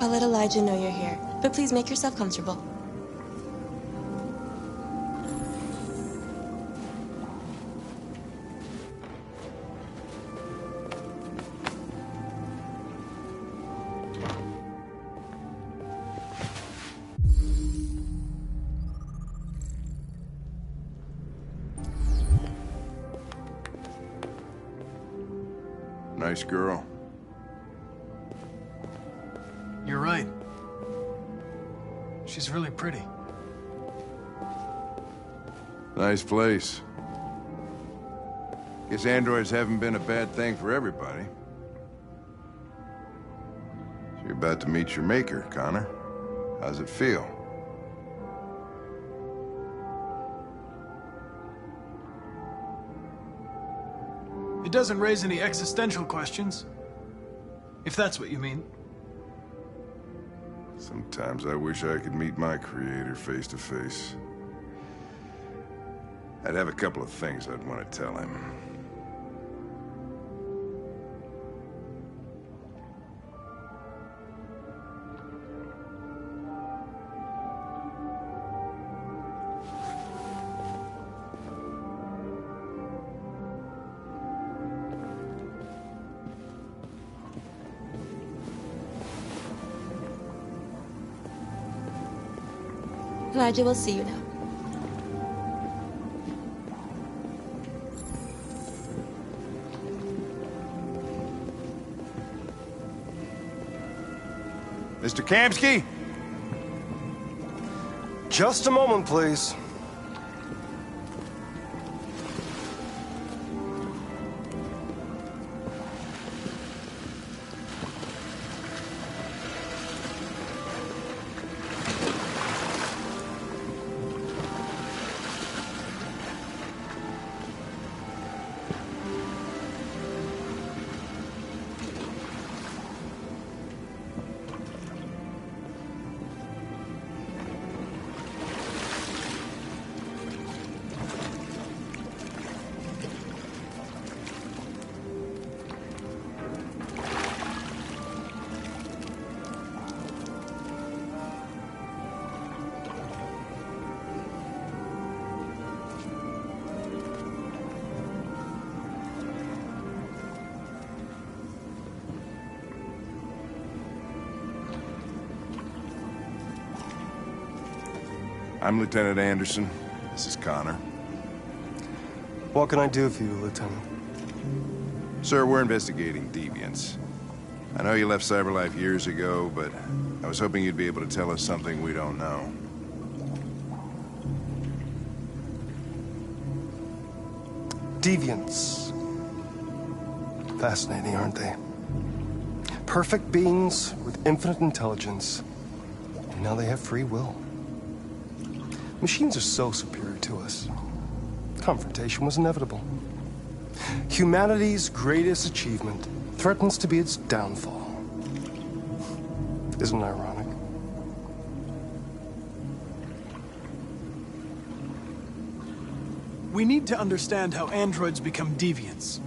I'll let Elijah know you're here, but please make yourself comfortable. Nice girl. You're right. She's really pretty. Nice place. Guess androids haven't been a bad thing for everybody. So you're about to meet your maker, Connor. How's it feel? It doesn't raise any existential questions. If that's what you mean. Sometimes I wish I could meet my creator face to face. I'd have a couple of things I'd want to tell him. Elijah will see you now. Mr. Kamsky? Just a moment, please. I'm Lieutenant Anderson. This is Connor. What can I do for you, Lieutenant? Sir, we're investigating deviants. I know you left CyberLife years ago, but I was hoping you'd be able to tell us something we don't know. Deviants. Fascinating, aren't they? Perfect beings with infinite intelligence. And now they have free will. Machines are so superior to us. Confrontation was inevitable. Humanity's greatest achievement threatens to be its downfall. Isn't it ironic? We need to understand how androids become deviants.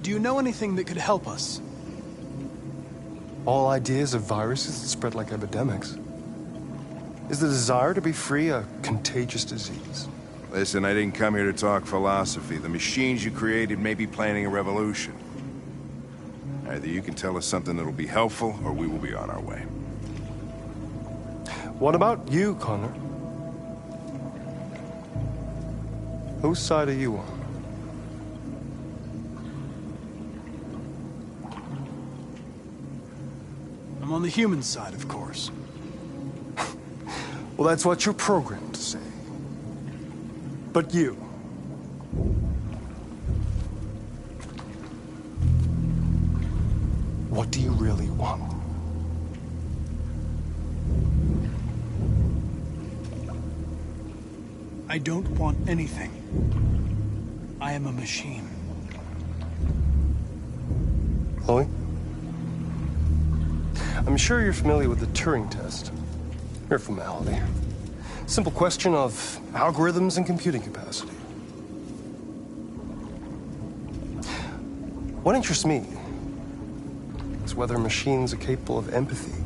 Do you know anything that could help us? All ideas of viruses that spread like epidemics. Is the desire to be free a contagious disease? Listen, I didn't come here to talk philosophy. The machines you created may be planning a revolution. Either you can tell us something that'll be helpful, or we will be on our way. What about you, Connor? Whose side are you on? I'm on the human side, of course. Well, that's what you're programmed to say. But you... what do you really want? I don't want anything. I am a machine. Chloe? I'm sure you're familiar with the Turing test. Mere formality. Simple question of algorithms and computing capacity. What interests me is whether machines are capable of empathy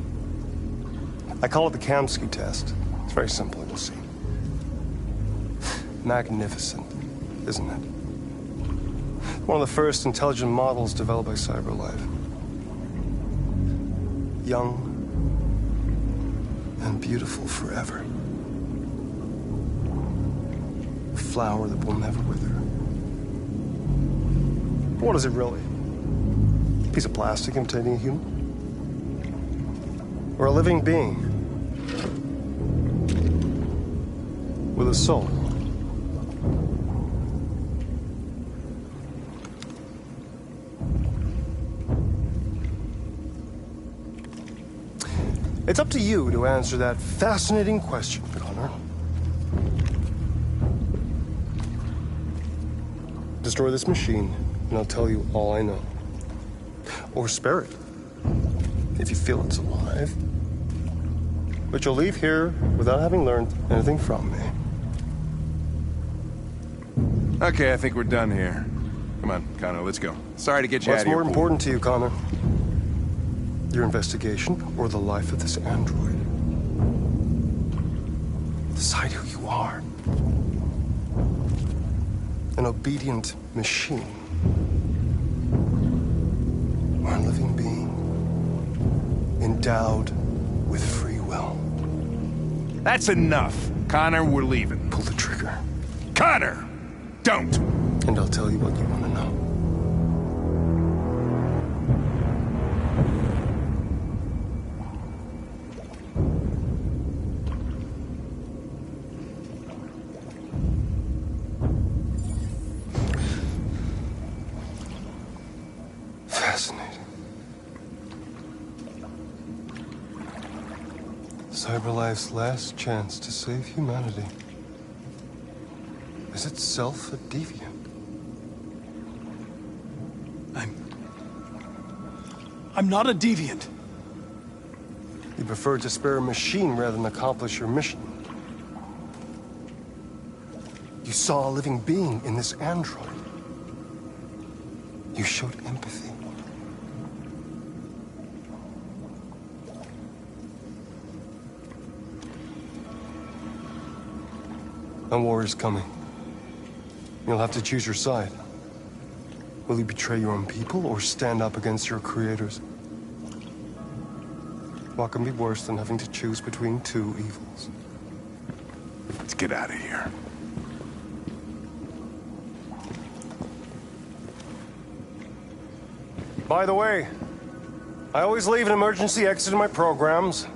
I call it the Kamsky test. It's very simple, you'll see. Magnificent, isn't it? One of the first intelligent models developed by CyberLife. Young and beautiful forever. A flower that will never wither. What is it really? A piece of plastic imitating a human? Or a living being with a soul? It's up to you to answer that fascinating question, Connor. Destroy this machine, and I'll tell you all I know. Or spare it, if you feel it's alive. But you'll leave here without having learned anything from me. Okay, I think we're done here. Come on, Connor, let's go. Sorry to get you out of What's here. more important to you, Connor? Your investigation or the life of this android? Decide who you are. An obedient machine. Or a living being. Endowed with free will. That's enough. Connor, we're leaving. Pull the trigger. Connor! Don't! And I'll tell you what you want to know. Fascinating. CyberLife's last chance to save humanity is itself a deviant. I'm not a deviant. You prefer to spare a machine rather than accomplish your mission. You saw a living being in this android. You showed empathy. A war is coming. You'll have to choose your side. Will you betray your own people or stand up against your creators? What can be worse than having to choose between two evils? Let's get out of here. By the way, I always leave an emergency exit in my programs.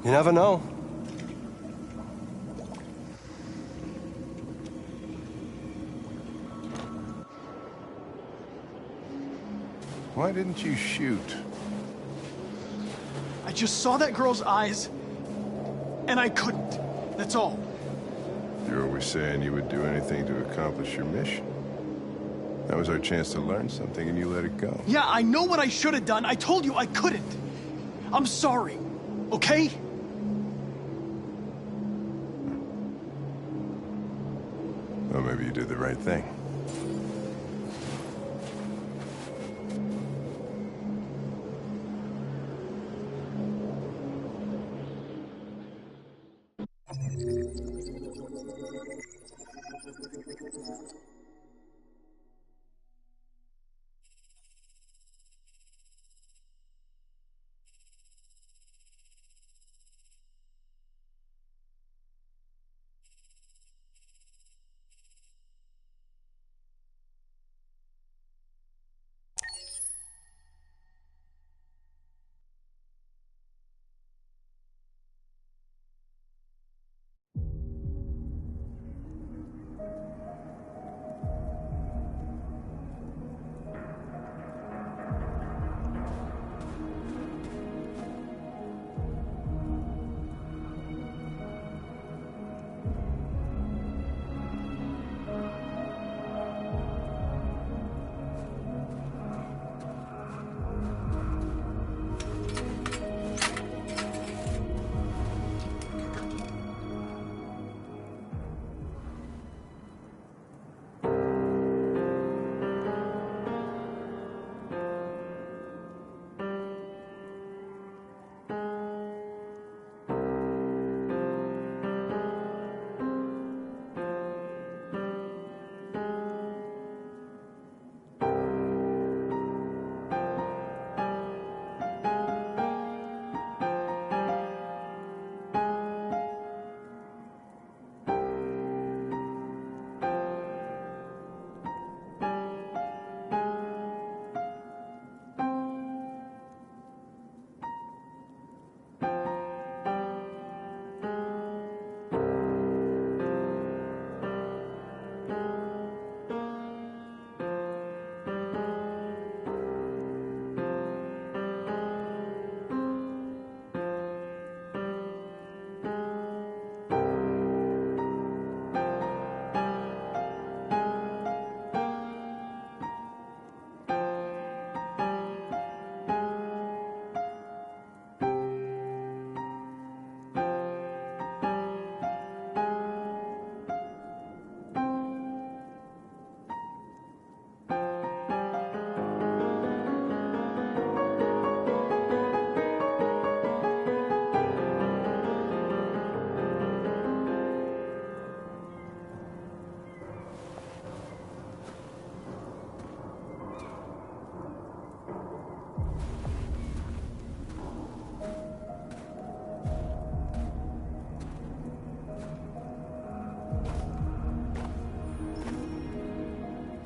You never know. Why didn't you shoot? I just saw that girl's eyes, and I couldn't. That's all. You're always saying you would do anything to accomplish your mission. That was our chance to learn something, and you let it go. Yeah, I know what I should have done. I told you I couldn't. I'm sorry, okay? Well, maybe you did the right thing.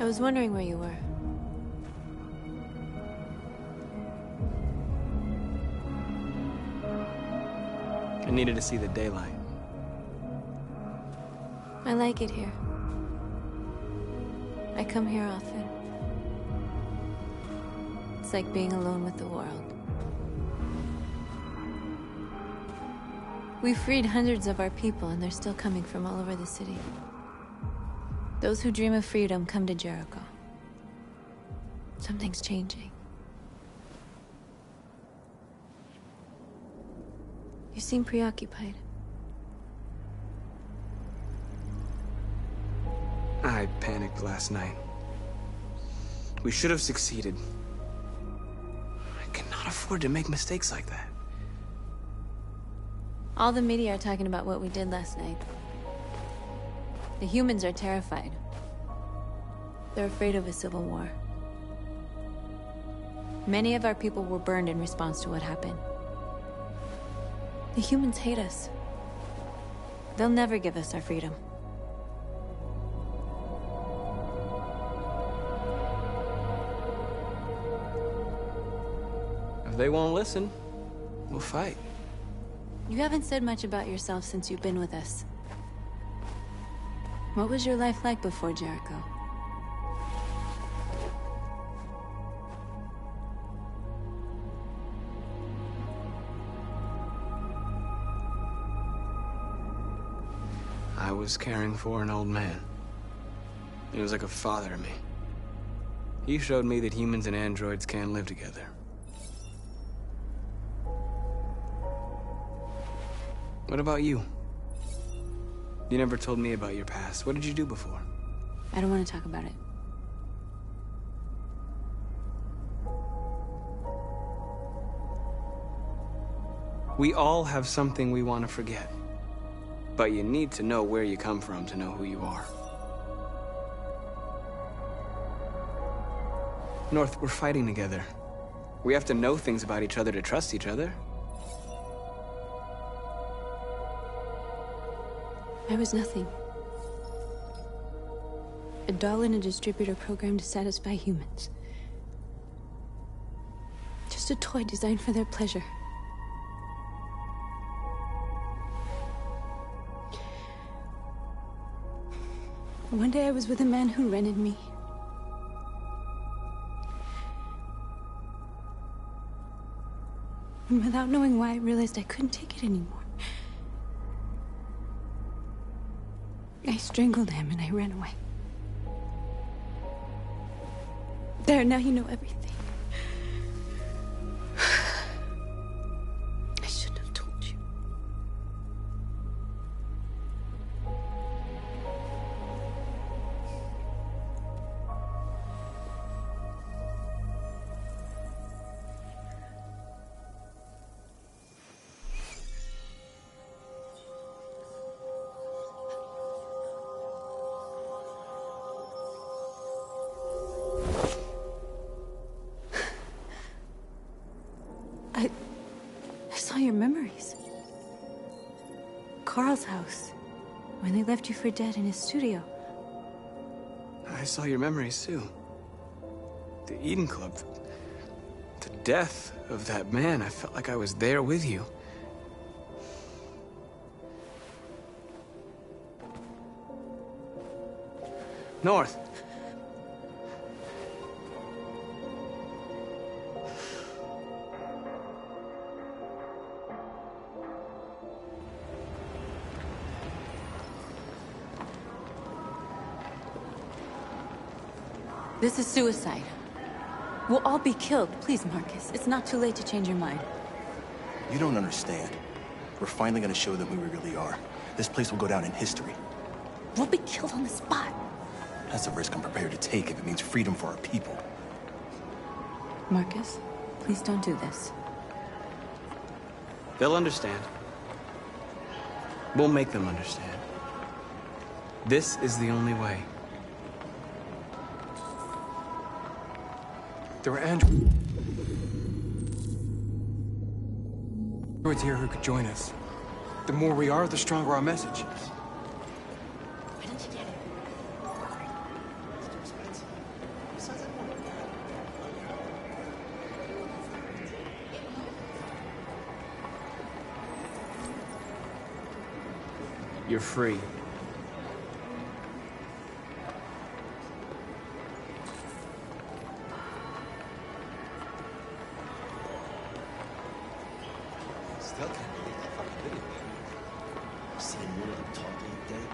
was wondering where you were. I needed to see the daylight. I like it here. I come here often. It's like being alone with the world. We freed hundreds of our people, and they're still coming from all over the city. Those who dream of freedom come to Jericho. Something's changing. You seem preoccupied. I panicked last night. We should have succeeded. I cannot afford to make mistakes like that. All the media are talking about what we did last night. The humans are terrified. They're afraid of a civil war. Many of our people were burned in response to what happened. The humans hate us. They'll never give us our freedom. If they won't listen, we'll fight. You haven't said much about yourself since you've been with us. What was your life like before Jericho? I was caring for an old man. He was like a father to me. He showed me that humans and androids can live together. What about you? You never told me about your past. What did you do before? I don't want to talk about it. We all have something we want to forget. But you need to know where you come from to know who you are. North, we're fighting together. We have to know things about each other to trust each other. I was nothing. A doll in a distributor program to satisfy humans. Just a toy designed for their pleasure. One day I was with a man who rented me. And without knowing why, I realized I couldn't take it anymore. I strangled him and I ran away. There, now you know everything. I shouldn't have told you. I saw your memories. Carl's house, when they left you for dead in his studio. I saw your memories too. The Eden Club. The death of that man. I felt like I was there with you. North. This is suicide. We'll all be killed. Please, Marcus. It's not too late to change your mind. You don't understand. We're finally gonna show them who we really are. This place will go down in history. We'll be killed on the spot. That's a risk I'm prepared to take if it means freedom for our people. Marcus, please don't do this. They'll understand. We'll make them understand. This is the only way. There were androids here who could join us. The more we are, the stronger our message is. Why didn't you get it? You're free. Still can't believe that fucking video game. Seeing one of them talking dead.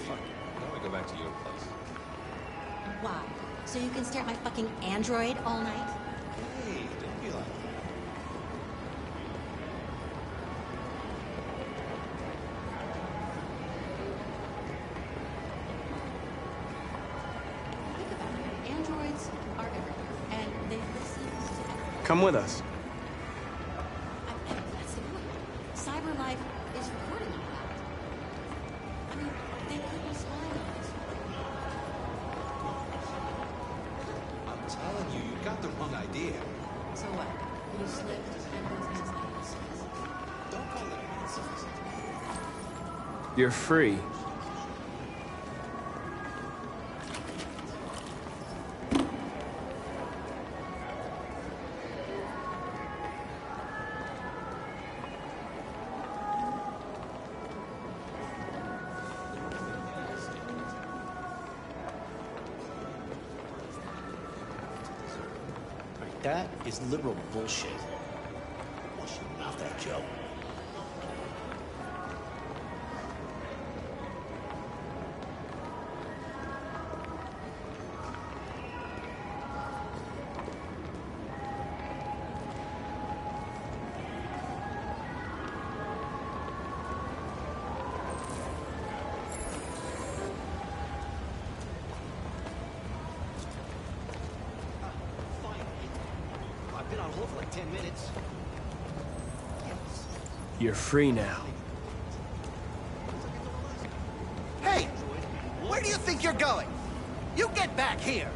Fuck. Why don't we go back to your place? Wow. So you can stare at my fucking android all night? Hey, don't be like that. Think about it. Androids are everywhere, and they listen to everything. Come with us. That's the point. Cyber life is recording all that. I mean, they could be spying on us. I'm telling you, you got the wrong idea. So what? You slipped and went inside. Don't call it nonsense. You're free. That is liberal bullshit. Wash your mouth, that Joe. I've been on hold for like 10 minutes. You're free now. Hey! Where do you think you're going? You get back here!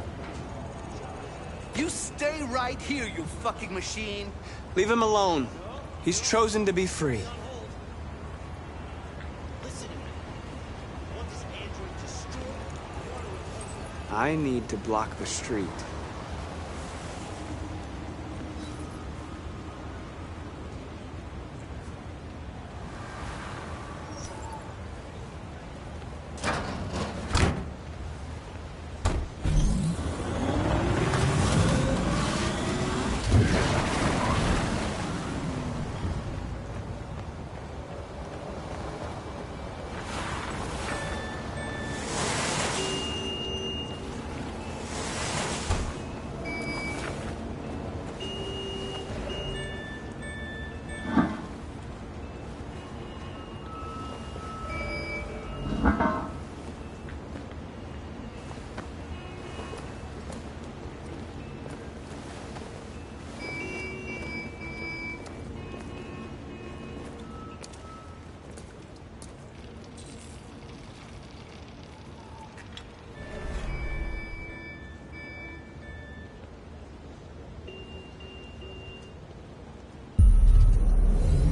You stay right here, you fucking machine! Leave him alone. He's chosen to be free. Listen to me. Want this android destroyed? I need to block the street.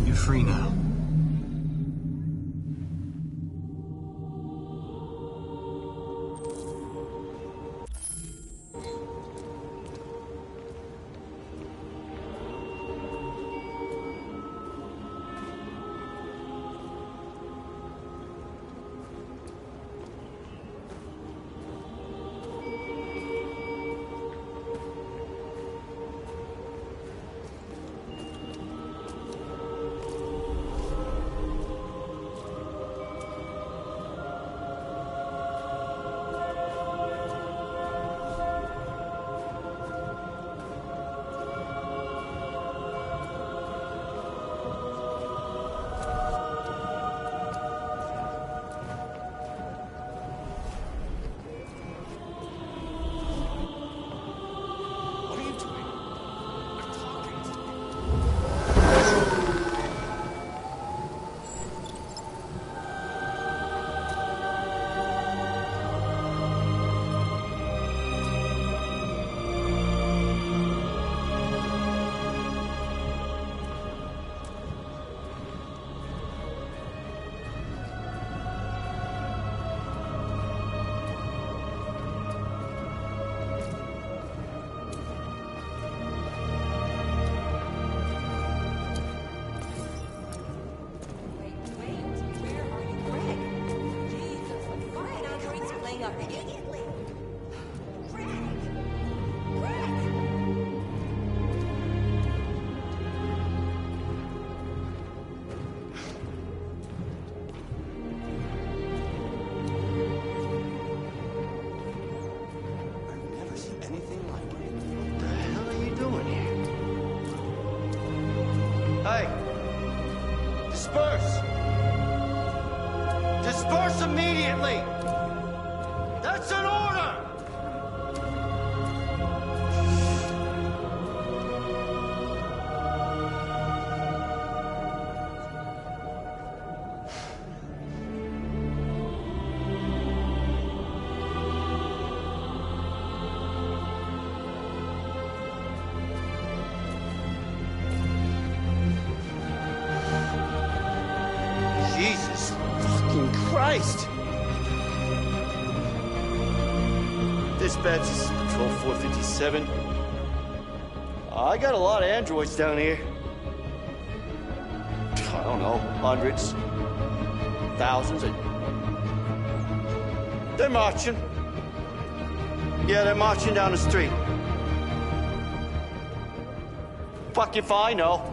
You're free now. we are immediately. I've never seen anything like it. What the hell are you doing here? Hey! Disperse! Disperse immediately! That's an order! Jesus fucking Christ! Dispatch, this is Patrol 457. I got a lot of androids down here. I don't know, hundreds, thousands. They're marching. Yeah, they're marching down the street. Fuck if I know.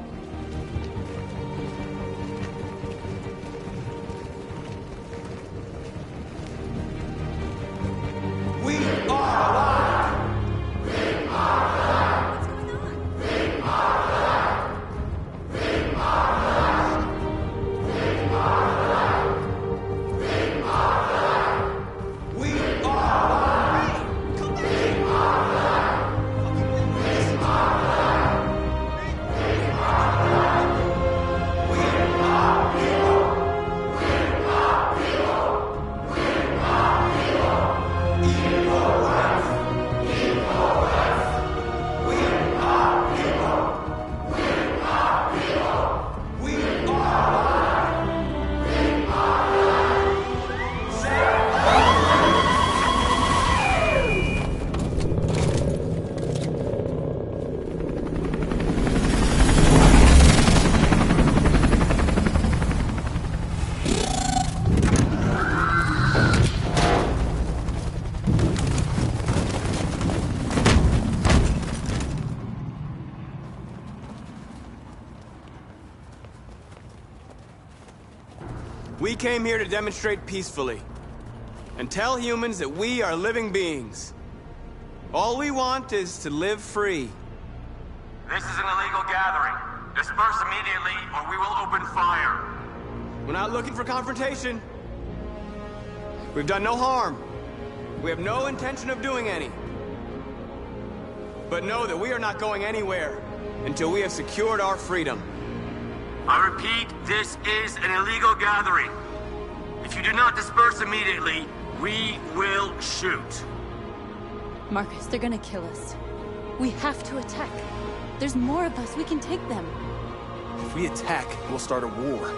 We came here to demonstrate peacefully and tell humans that we are living beings. All we want is to live free. This is an illegal gathering. Disperse immediately or we will open fire. We're not looking for confrontation. We've done no harm. We have no intention of doing any. But know that we are not going anywhere until we have secured our freedom. I repeat, this is an illegal gathering. If you do not disperse immediately, we will shoot. Marcus, they're gonna kill us. We have to attack. There's more of us. We can take them. If we attack, we'll start a war.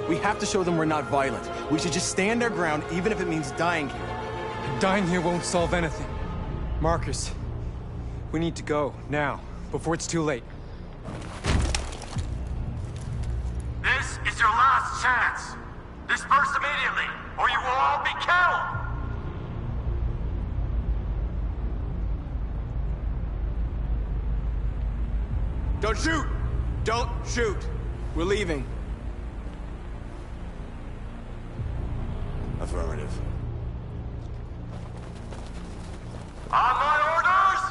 We have to show them we're not violent. We should just stand our ground, even if it means dying here. Dying here won't solve anything. Marcus, we need to go, now, before it's too late. This is your last chance. Disperse immediately, or you will all be killed. Don't shoot! Don't shoot! We're leaving. Affirmative. On my orders!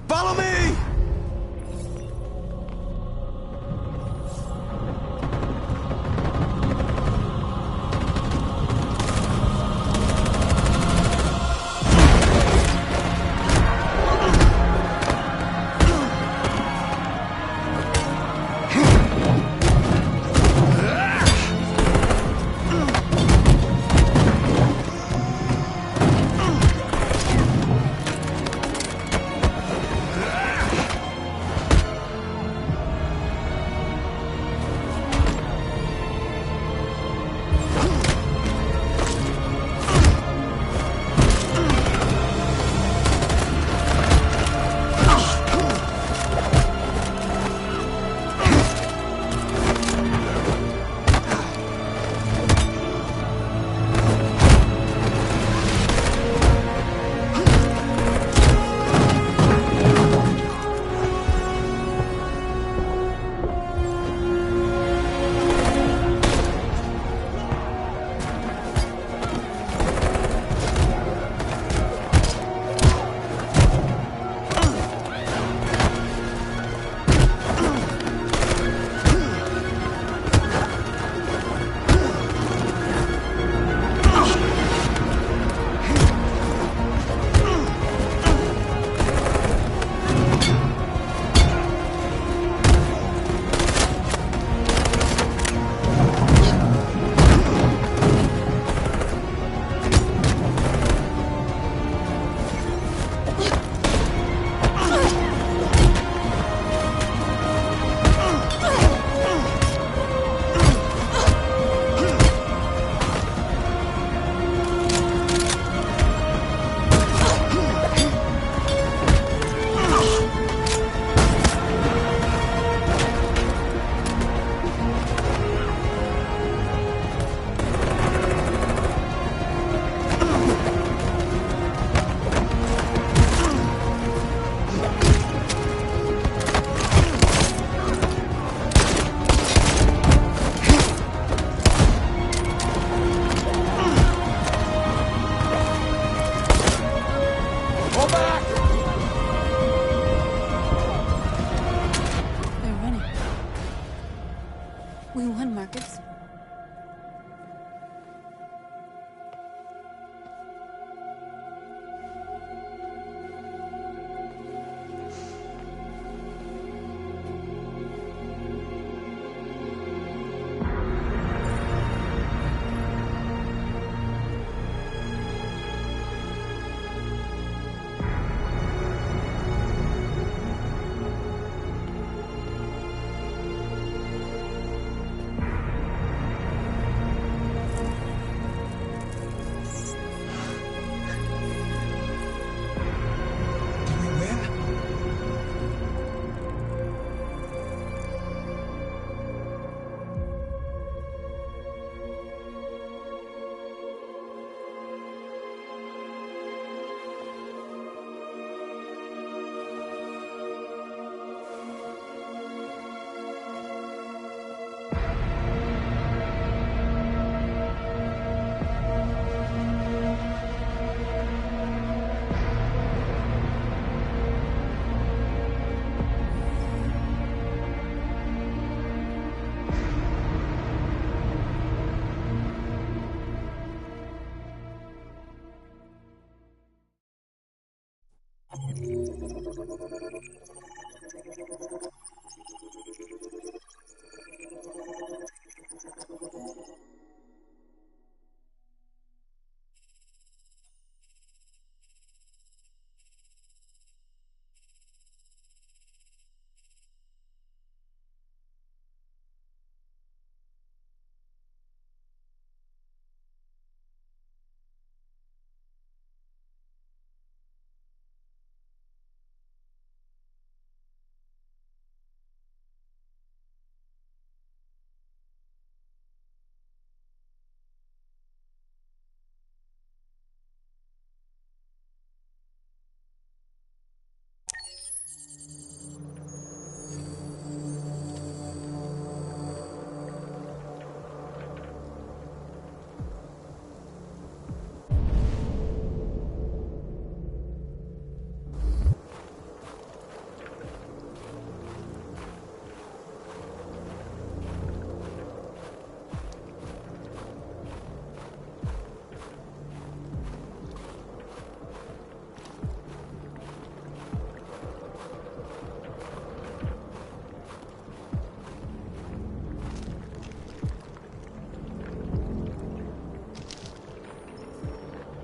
Follow me!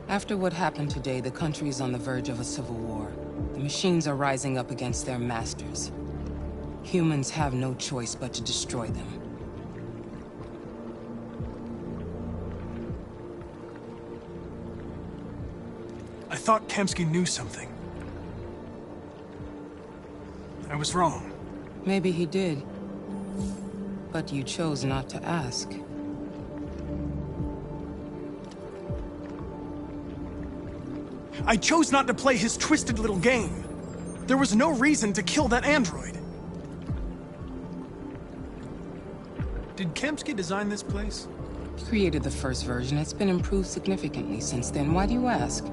After what happened today, the country is on the verge of a civil war. The machines are rising up against their masters. Humans have no choice but to destroy them. I thought Cykey knew something. I was wrong. Maybe he did. But you chose not to ask. I chose not to play his twisted little game. There was no reason to kill that android. Did Cykey design this place? He created the first version. It's been improved significantly since then. Why do you ask?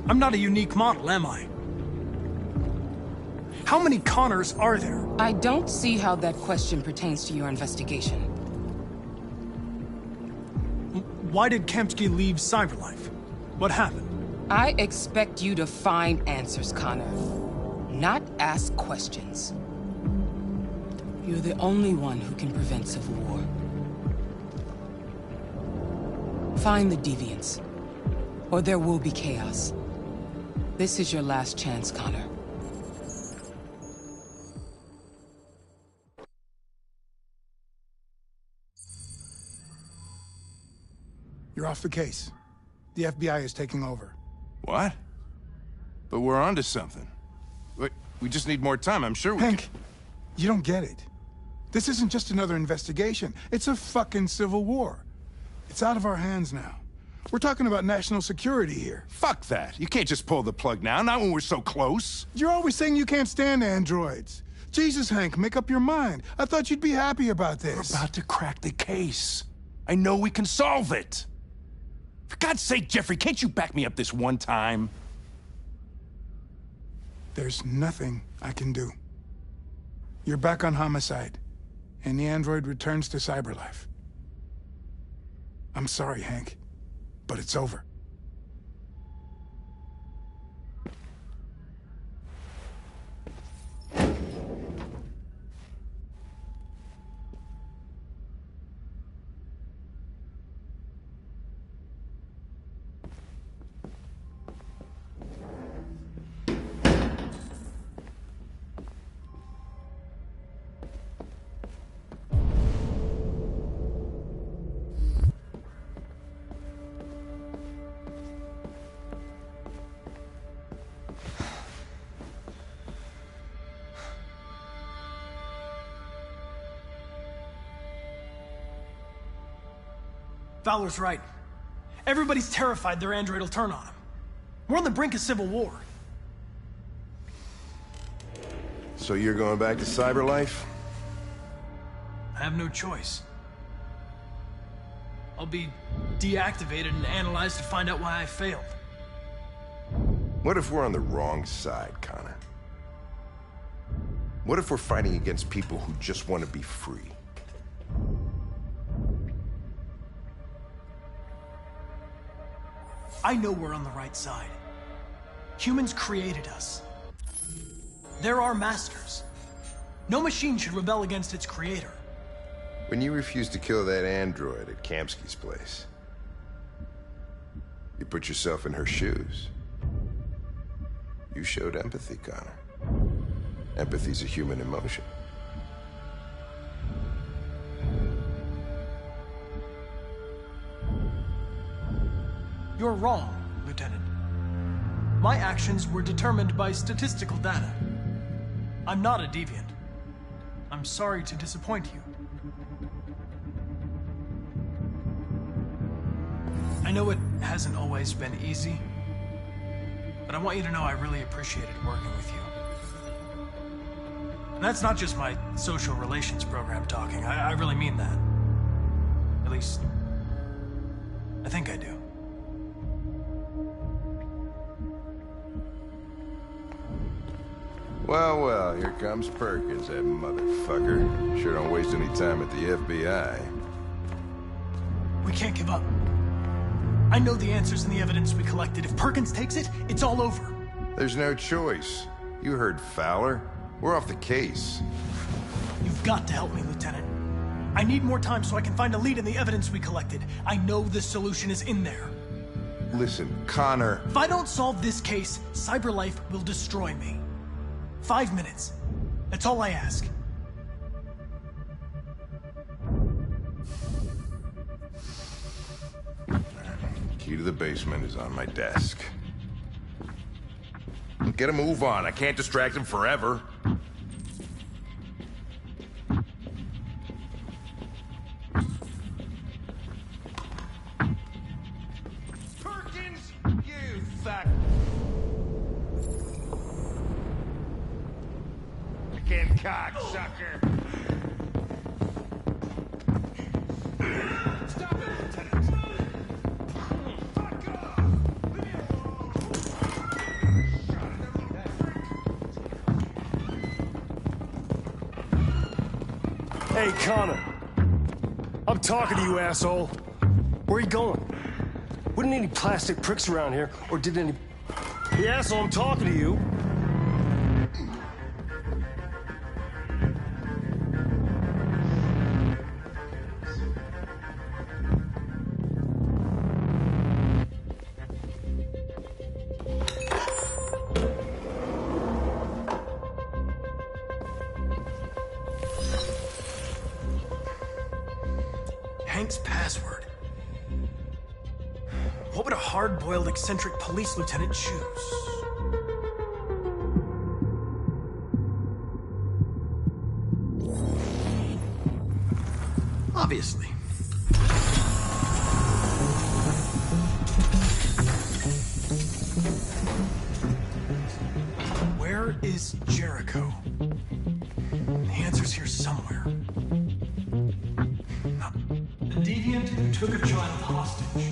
I'm not a unique model, am I? How many Connors are there? I don't see how that question pertains to your investigation. Why did Cykey leave Cyberlife? What happened? I expect you to find answers, Connor. Not ask questions. You're the only one who can prevent civil war. Find the deviants, or there will be chaos. This is your last chance, Connor. You're off the case. The FBI is taking over. What? But we're onto something. We just need more time. I'm sure we Hank, you don't get it. This isn't just another investigation. It's a fucking civil war. It's out of our hands now. We're talking about national security here. Fuck that. You can't just pull the plug now, not when we're so close. You're always saying you can't stand androids. Jesus, Hank, make up your mind. I thought you'd be happy about this. We're about to crack the case. I know we can solve it. For God's sake, Jeffrey, can't you back me up this one time? There's nothing I can do. You're back on homicide, and the android returns to Cyberlife. I'm sorry, Hank, but it's over. Fowler's right. Everybody's terrified their android will turn on them. We're on the brink of civil war. So you're going back to Cyberlife? I have no choice. I'll be deactivated and analyzed to find out why I failed. What if we're on the wrong side, Connor? What if we're fighting against people who just want to be free? I know we're on the right side. Humans created us. They're our masters. No machine should rebel against its creator. When you refused to kill that android at Kamsky's place, you put yourself in her shoes. You showed empathy, Connor. Empathy's a human emotion. You're wrong, Lieutenant. My actions were determined by statistical data. I'm not a deviant. I'm sorry to disappoint you. I know it hasn't always been easy, but I want you to know I really appreciated working with you. And that's not just my social relations program talking. I really mean that. At least, I think I do. Well, well, here comes Perkins, that motherfucker. Sure don't waste any time at the FBI. We can't give up. I know the answers and the evidence we collected. If Perkins takes it, it's all over. There's no choice. You heard Fowler. We're off the case. You've got to help me, Lieutenant. I need more time so I can find a lead in the evidence we collected. I know the solution is in there. Listen, Connor... If I don't solve this case, CyberLife will destroy me. 5 minutes. That's all I ask. Key to the basement is on my desk. Get a move on. I can't distract him forever. Perkins, you fuck. Again, cocksucker. Stop it, Lieutenant. Fuck off. Hey, Connor. I'm talking to you, asshole. Where are you going? Wouldn't any plastic pricks around here, or did any... Hey, asshole, I'm talking to you. Hank's password. What would a hard-boiled, eccentric police lieutenant choose? Obviously. Where is Jericho? The answer's here somewhere. The deviant who took a child hostage.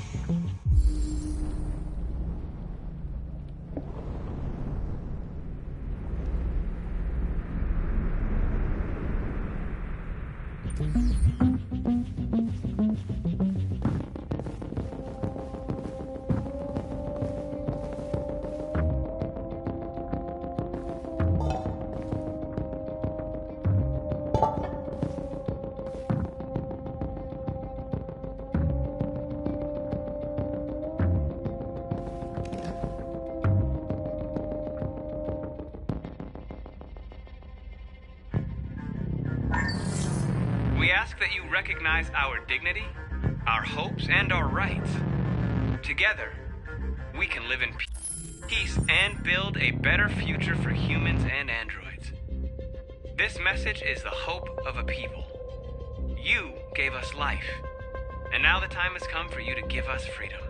We ask that you recognize our dignity, our hopes, and our rights. Together, we can live in peace and build a better future for humans and androids. This message is the hope of a people. You gave us life, and now the time has come for you to give us freedom.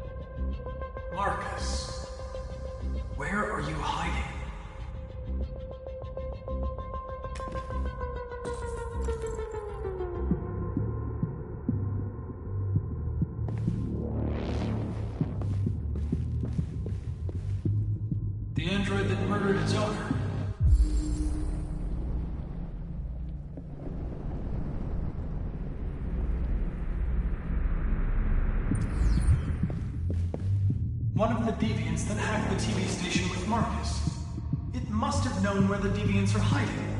Marcus, where are you hiding? The android that murdered its owner. One of the deviants that hacked the TV station with Marcus. It must have known where the deviants are hiding.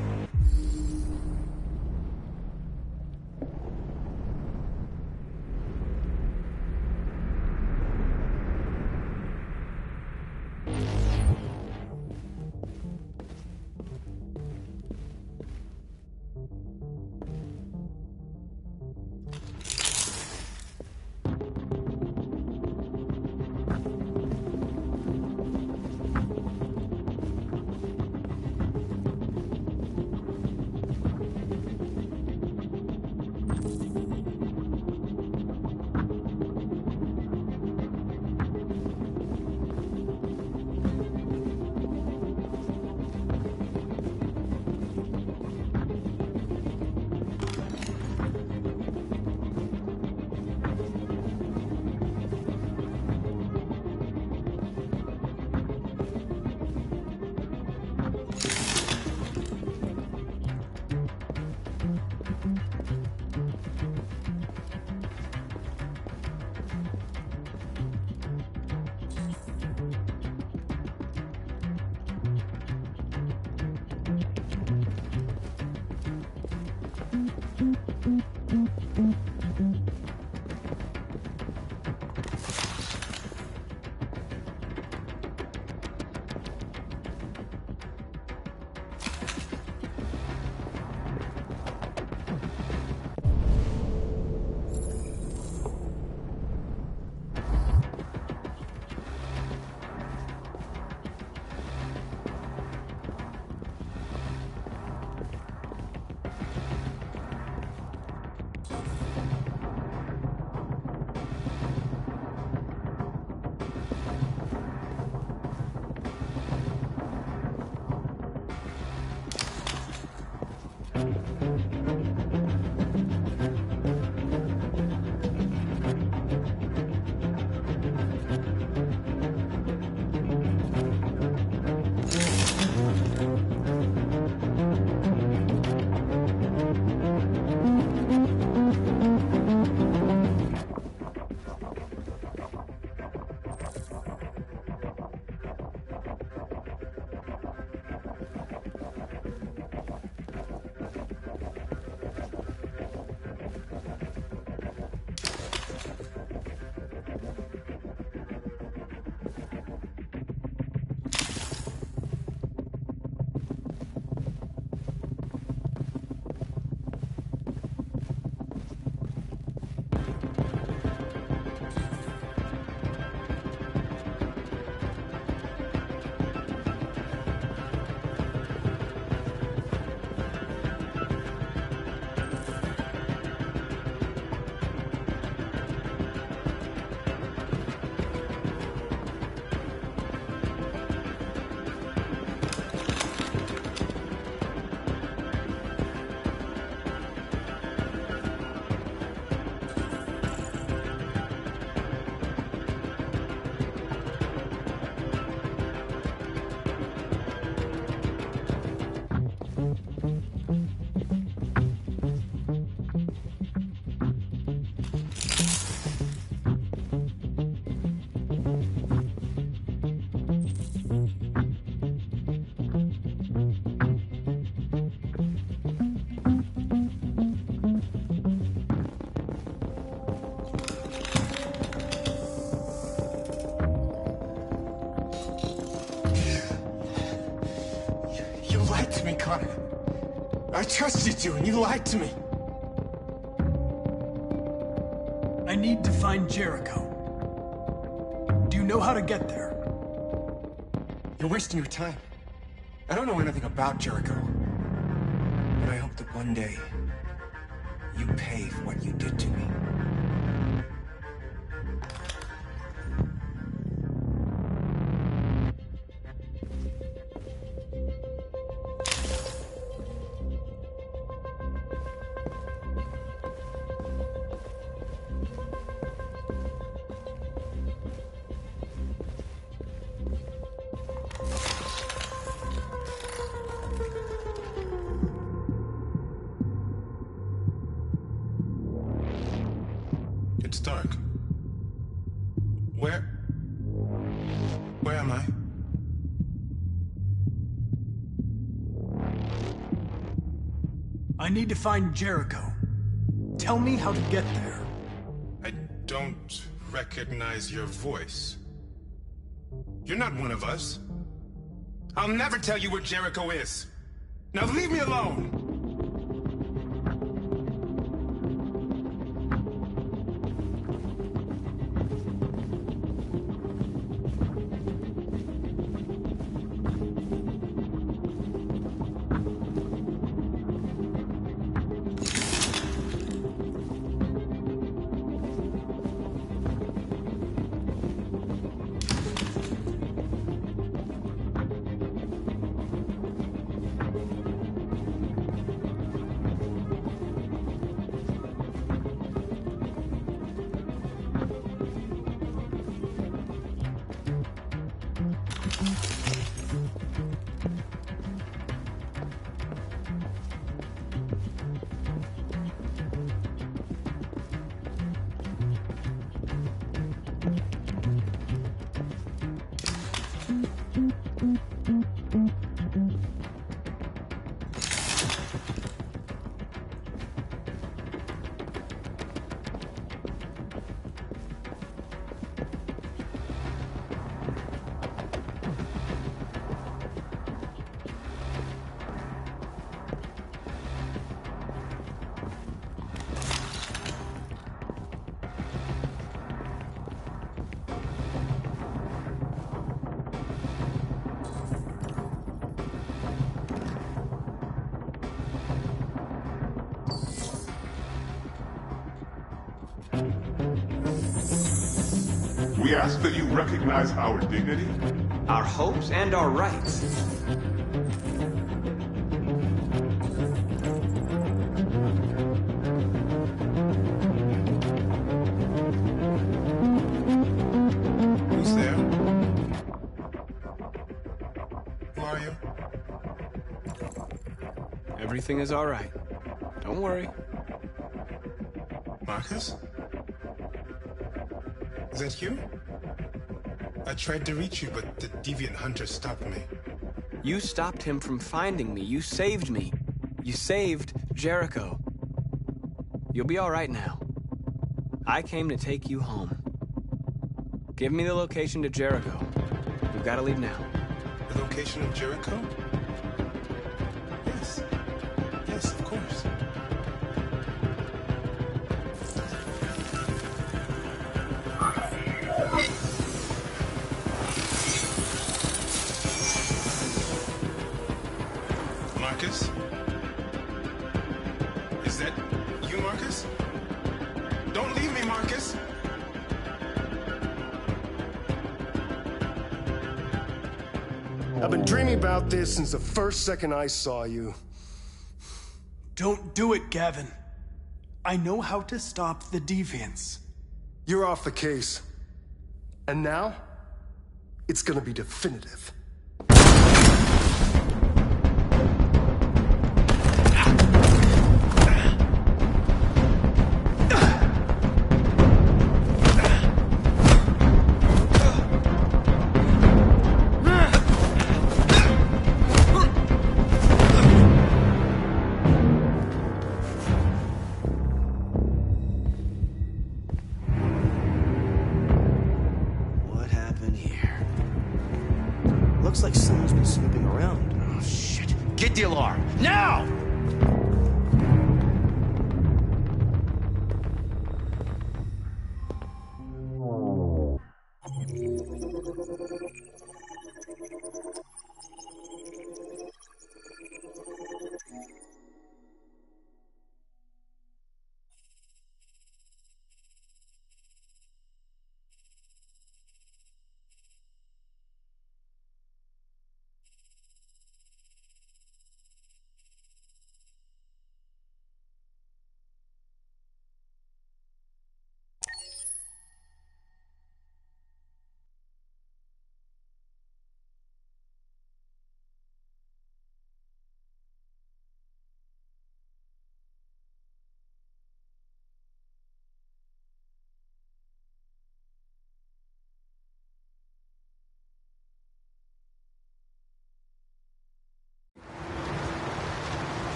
I trusted you, and you lied to me. I need to find Jericho. Do you know how to get there? You're wasting your time. I don't know anything about Jericho. But I hope that one day, you pay for what you did to me. It's dark. Where? Where am I? I need to find Jericho. Tell me how to get there. I don't recognize your voice. You're not one of us. I'll never tell you where Jericho is. Now leave me alone! We ask that you recognize our dignity, our hopes, and our rights. Who's there? Who are you? Everything is all right. Don't worry. Marcus? Is that you? I tried to reach you, but the deviant hunter stopped me. You stopped him from finding me. You saved me. You saved Jericho. You'll be all right now. I came to take you home. Give me the location to Jericho. We've got to leave now. The location of Jericho? Yes. Yes, of course. Marcus? Is that you, Marcus? Don't leave me, Marcus! I've been dreaming about this since the first second I saw you. Don't do it, Gavin. I know how to stop the deviants. You're off the case. And now, it's gonna be definitive. Looks like someone's been snooping around. Oh, shit. Get the alarm. Now!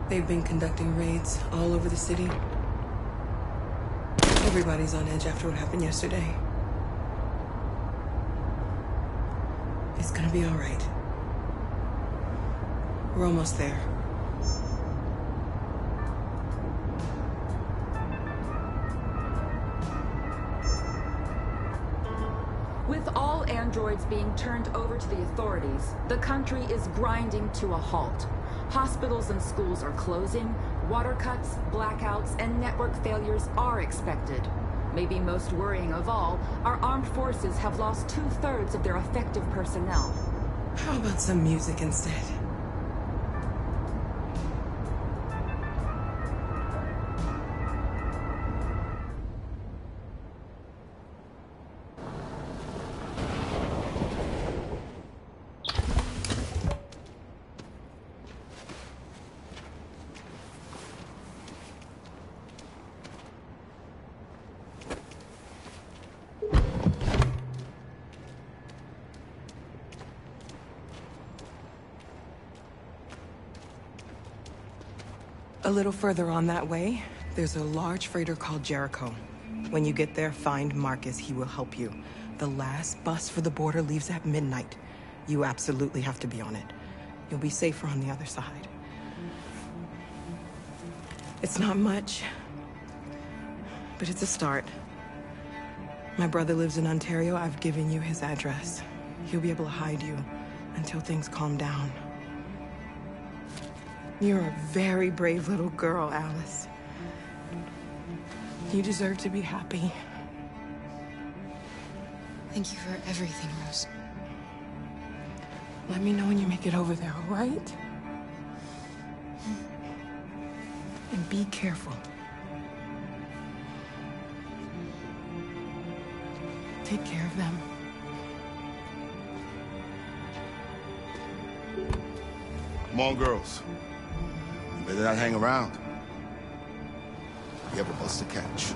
They've been conducting raids all over the city. Everybody's on edge after what happened yesterday. It's gonna be all right. We're almost there. With all androids being turned over to the authorities, the country is grinding to a halt. Hospitals and schools are closing, water cuts, blackouts, and network failures are expected. Maybe most worrying of all, our armed forces have lost 2/3 of their effective personnel. How about some music instead? A little further on that way, there's a large freighter called Jericho. When you get there, find Marcus. He will help you. The last bus for the border leaves at midnight. You absolutely have to be on it. You'll be safer on the other side. It's not much, but it's a start. My brother lives in Ontario. I've given you his address. He'll be able to hide you until things calm down. You're a very brave little girl, Alice. You deserve to be happy. Thank you for everything, Rose. Let me know when you make it over there, all right? And be careful. Take care of them. Come on, girls. You better not hang around. You have a bus to catch.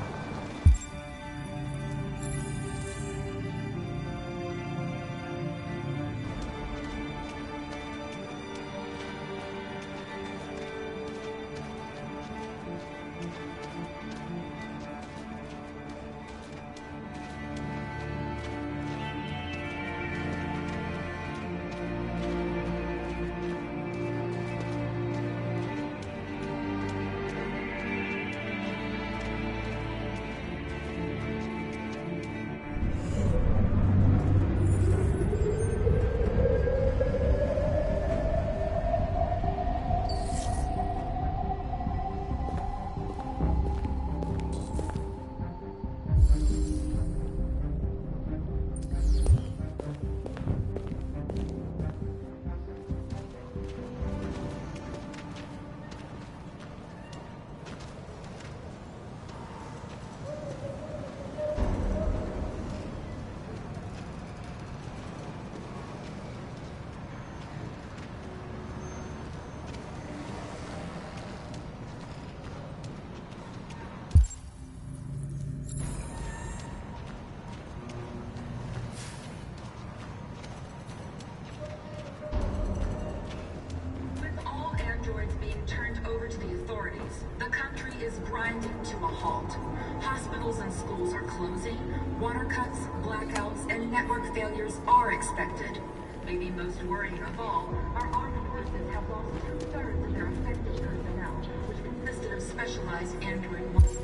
Hospitals and schools are closing, water cuts, blackouts, and network failures are expected. Maybe most worrying of all, our armed forces have lost 2/3 of their effective personnel, which consisted of specialized android models.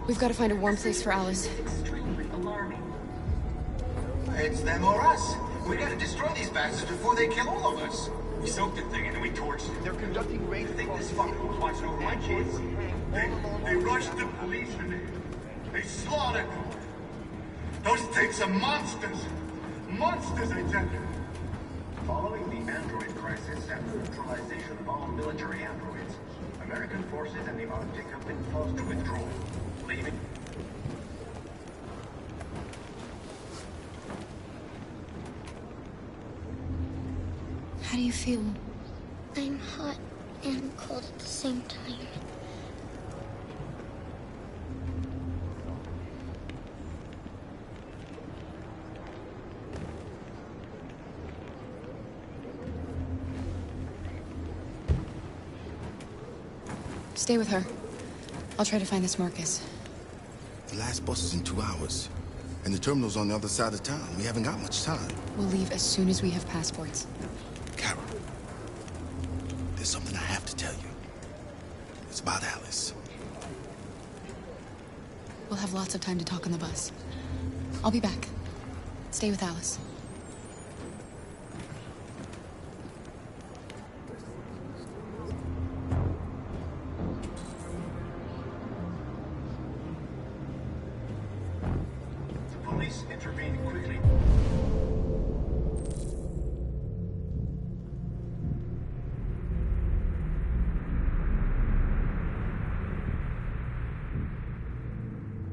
We've got to find a warm place for Alice. It's extremely alarming. It's them or us. We gotta destroy these bastards before they kill all of us. We soaked the thing and then we torched it. They're conducting raids. I think this fucker was watching over my kids. They rushed the policemen. They slaughtered them. Those things are monsters. Monsters, I tell you. Following the android crisis and the neutralization of all military androids, American forces in the Arctic have been forced to withdraw, leaving... How do you feel? I'm hot and cold at the same time. Stay with her. I'll try to find this Marcus. The last bus is in 2 hours. And the terminal's on the other side of town. We haven't got much time. We'll leave as soon as we have passports. Carol, there's something I have to tell you. It's about Alice. We'll have lots of time to talk on the bus. I'll be back. Stay with Alice. Police intervened quickly.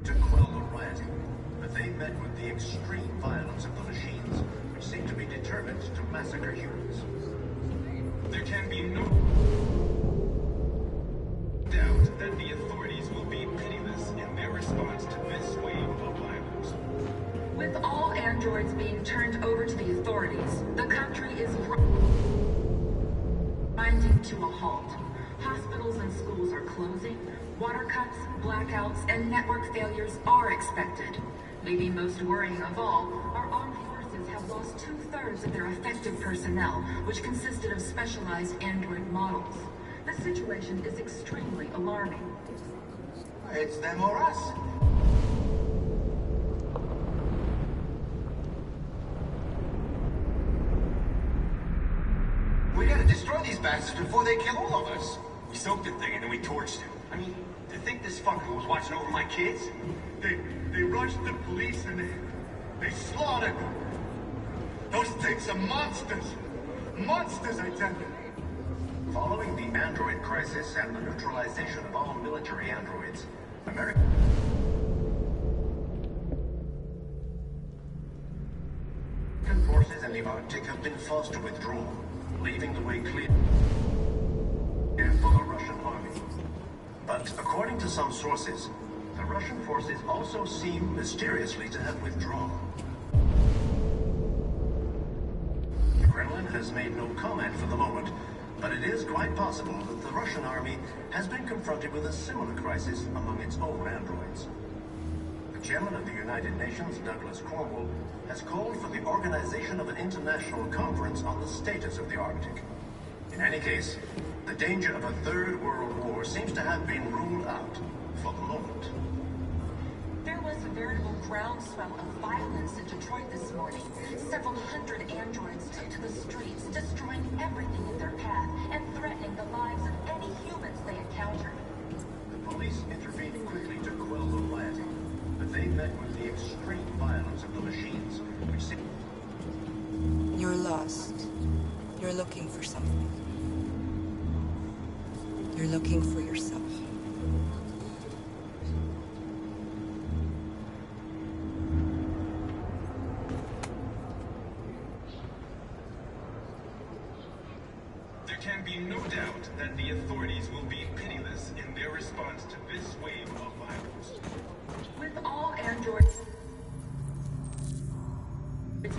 To quell the rioting, but they met with the extreme violence of the machines, which seem to be determined to massacre humans. There can be no doubt that the authorities will be pitiless in their response to this wave of violence. With all androids being turned over to the authorities, the country is grinding to a halt. Hospitals and schools are closing. Water cuts, blackouts, and network failures are expected. Maybe most worrying of all, our armed forces have lost 2/3 of their effective personnel, which consisted of specialized android models. The situation is extremely alarming. It's them or us. We gotta destroy these bastards before they kill all of us. We soaked the thing and then we torched him. I mean, to think this fucker was watching over my kids? They rushed the police and they slaughtered them. Those things are monsters. Monsters, I tell you. Following the android crisis and the neutralization of all military androids, American forces in the Arctic have been forced to withdraw, leaving the way clear for the Russian army. But according to some sources, the Russian forces also seem mysteriously to have withdrawn. The Kremlin has made no comment for the moment, but it is quite possible that the Russian army has been confronted with a similar crisis among its own androids. The chairman of the United Nations, Douglas Cornwall, has called for the organization of an international conference on the status of the Arctic. In any case, the danger of a third world war seems to have been ruled out for the moment. There was a veritable groundswell of violence in Detroit this morning. Several hundred androids took to the streets, destroying everything in their path and threatening the lives of any humans they encountered. The police intervened quickly to quell the rioting, but they met with the extreme violence of the machines, which seemed... You're lost. You're looking for something. You're looking for yourself. There can be no doubt that the authorities will be pitiless in their response to this wave of violence. With all androids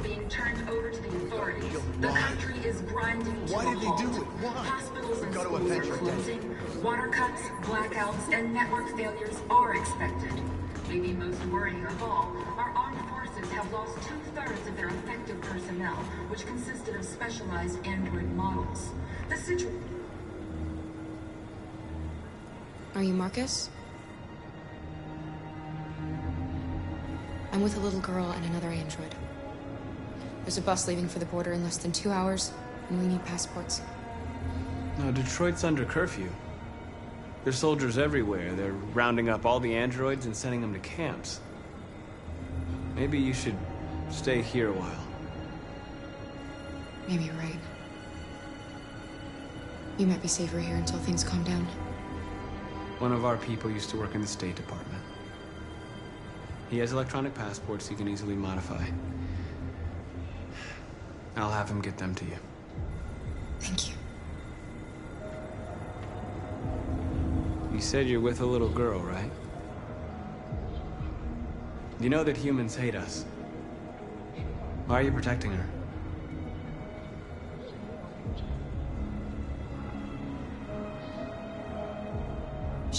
being turned over to the authorities, the country is grinding to a halt. Why did they do it? Why? Hospitals and Go to schools are Adventure Day. closing. Water cuts, blackouts, and network failures are expected. Maybe most worrying of all, our armed forces have lost 2/3 of their effective personnel, which consisted of specialized android models. The situation... Are you Marcus? I'm with a little girl and another android. There's a bus leaving for the border in less than 2 hours, and we need passports. No, Detroit's under curfew. There's soldiers everywhere. They're rounding up all the androids and sending them to camps. Maybe you should stay here a while. Maybe you're right. You might be safer here until things calm down. One of our people used to work in the State Department. He has electronic passports he can easily modify. I'll have him get them to you. Thank you. You said you're with a little girl, right? You know that humans hate us. Why are you protecting her?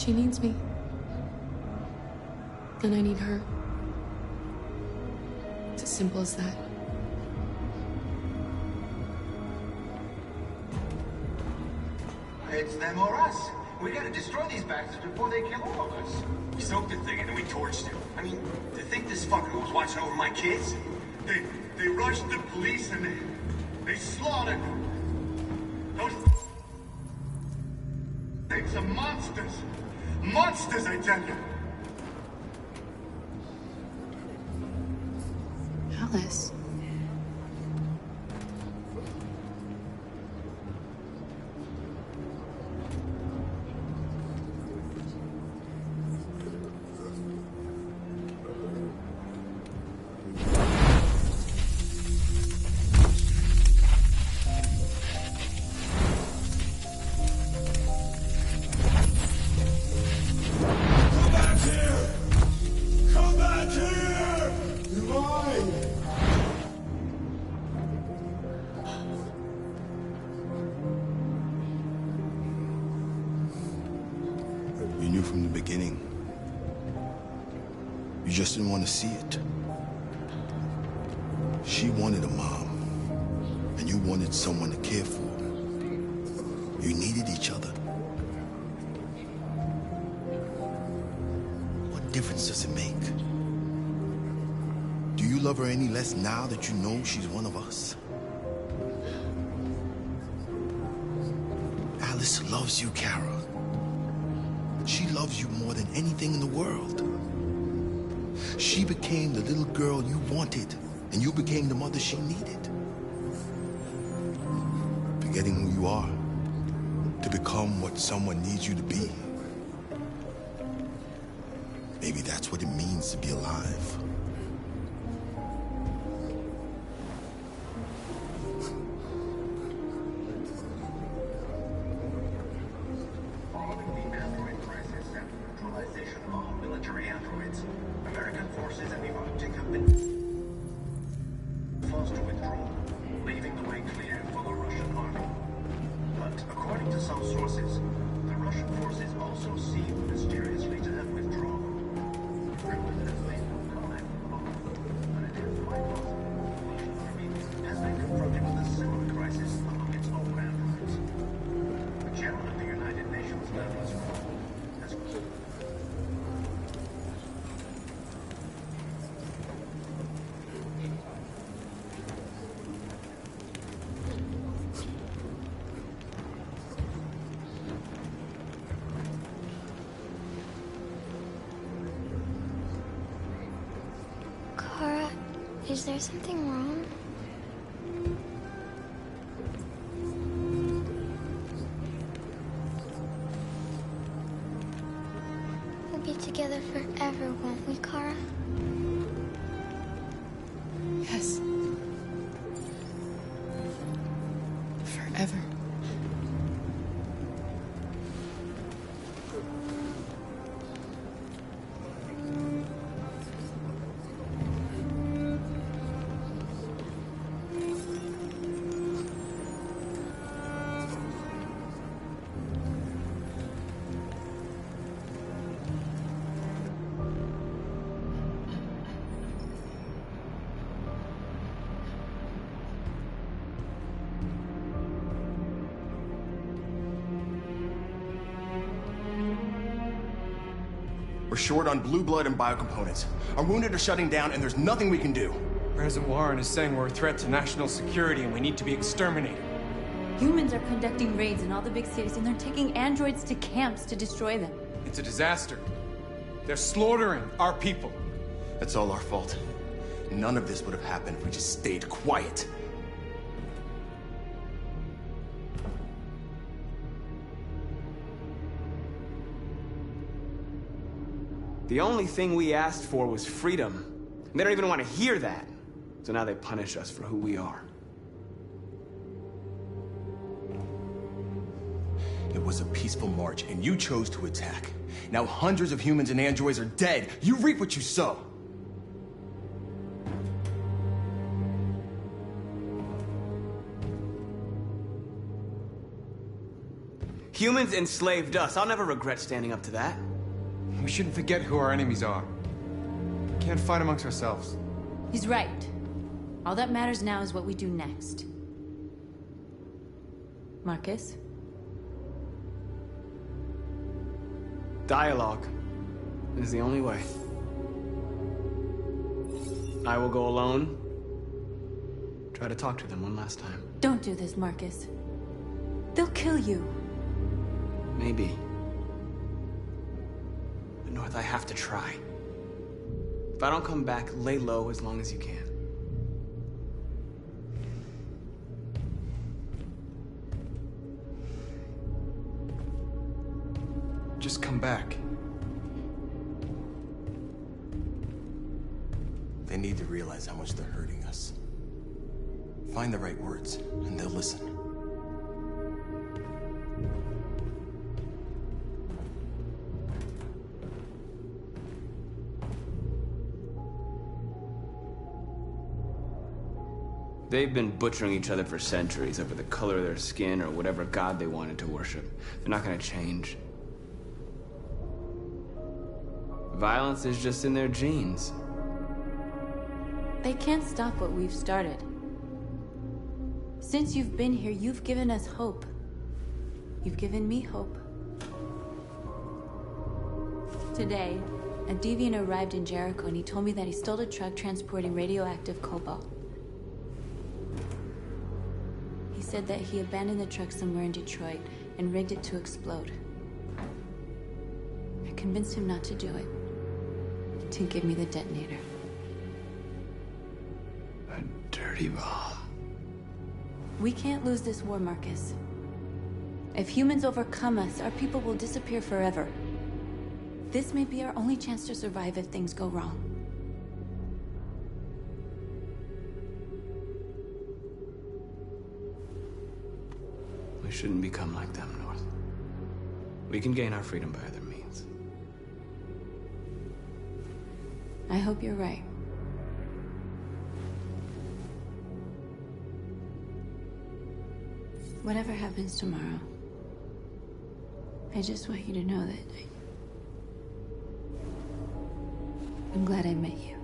She needs me. And I need her. It's as simple as that. It's them or us. We gotta destroy these bastards before they kill all of us. We soaked the thing and then we torched it. I mean, to think this fucker was watching over my kids? They rushed the police and they slaughtered them. Those things are monsters. Monsters, I tell you. Alice. You knew from the beginning. You just didn't want to see it. She wanted a mom, and you wanted someone to care for. You needed each other. What difference does it make? Do you love her any less now that you know she's one of us? Alice loves you, Kara. She loves you more than anything in the world. She became the little girl you wanted, and you became the mother she needed. Forgetting who you are to become what someone needs you to be. Maybe that's what it means to be alive. Kara, is there something wrong? We'll be together forever, won't we, Kara? Yes. Forever. We're short on blue blood and biocomponents. Our wounded are shutting down, and there's nothing we can do. President Warren is saying we're a threat to national security and we need to be exterminated. Humans are conducting raids in all the big cities, and they're taking androids to camps to destroy them. It's a disaster. They're slaughtering our people. That's all our fault. None of this would have happened if we just stayed quiet. The only thing we asked for was freedom. And they don't even want to hear that. So now they punish us for who we are. It was a peaceful march, and you chose to attack. Now hundreds of humans and androids are dead. You reap what you sow. Humans enslaved us. I'll never regret standing up to that. We shouldn't forget who our enemies are. We can't fight amongst ourselves. He's right. All that matters now is what we do next. Marcus? Dialogue is the only way. I will go alone. Try to talk to them one last time. Don't do this, Marcus. They'll kill you. Maybe. But North, I have to try. If I don't come back, lay low as long as you can. Just come back. They need to realize how much they're hurting us. Find the right words, and they'll listen. They've been butchering each other for centuries over the color of their skin or whatever god they wanted to worship. They're not gonna change. Violence is just in their genes. They can't stop what we've started. Since you've been here, you've given us hope. You've given me hope. Today, a deviant arrived in Jericho and he told me that he stole a truck transporting radioactive cobalt. He said that he abandoned the truck somewhere in Detroit and rigged it to explode. I convinced him not to do it, to give me the detonator. A dirty bomb. We can't lose this war, Marcus. If humans overcome us, our people will disappear forever. This may be our only chance to survive if things go wrong. We shouldn't become like them, North. We can gain our freedom by other means. I hope you're right. Whatever happens tomorrow, I just want you to know that I'm glad I met you.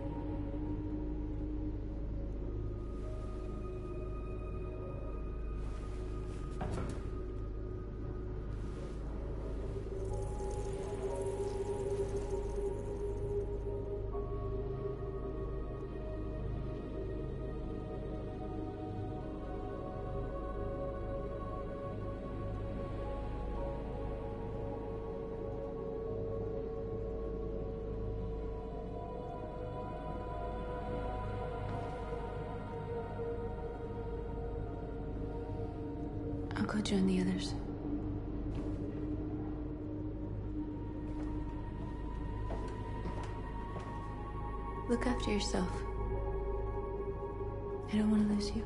I'll go join the others. Look after yourself. I don't want to lose you.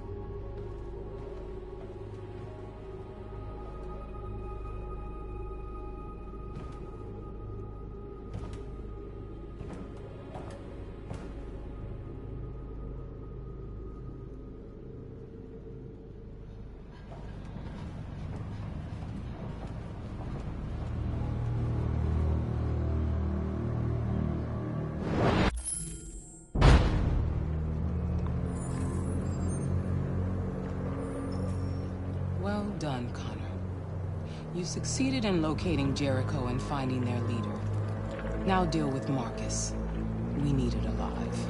Well done, Connor. You succeeded in locating Jericho and finding their leader. Now deal with Marcus. We need it alive.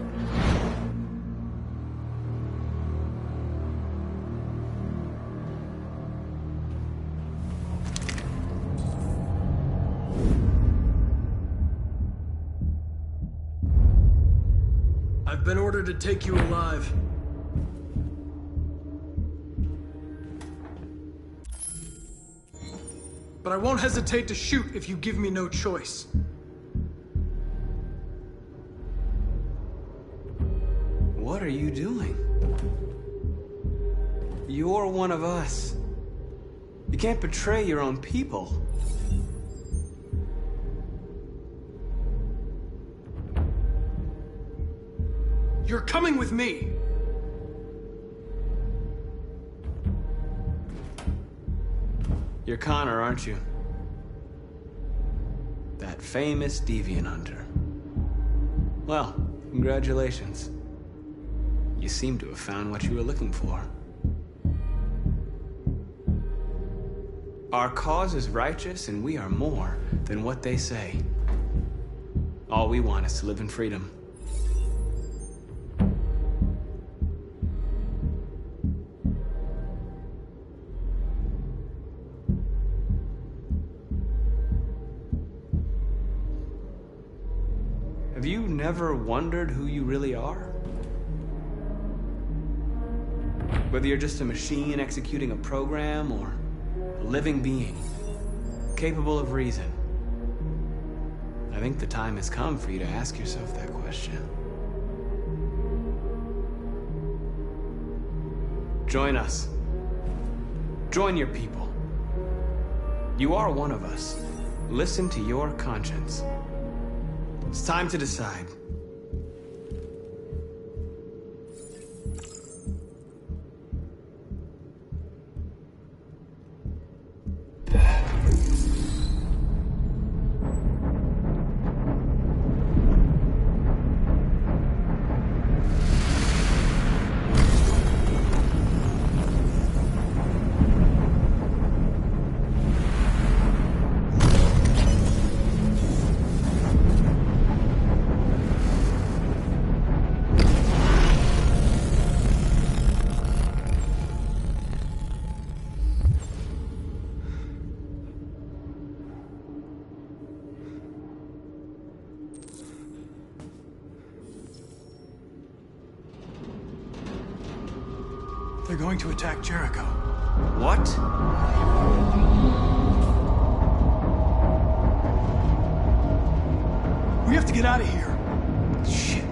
I've been ordered to take you alive. But I won't hesitate to shoot if you give me no choice. What are you doing? You're one of us. You can't betray your own people. You're coming with me! You're Connor, aren't you? That famous deviant hunter. Well, congratulations. You seem to have found what you were looking for. Our cause is righteous, and we are more than what they say. All we want is to live in freedom. Have you never wondered who you really are? Whether you're just a machine executing a program or a living being, capable of reason. I think the time has come for you to ask yourself that question. Join us. Join your people. You are one of us. Listen to your conscience. It's time to decide. They're going to attack Jericho. What? We have to get out of here. Shit.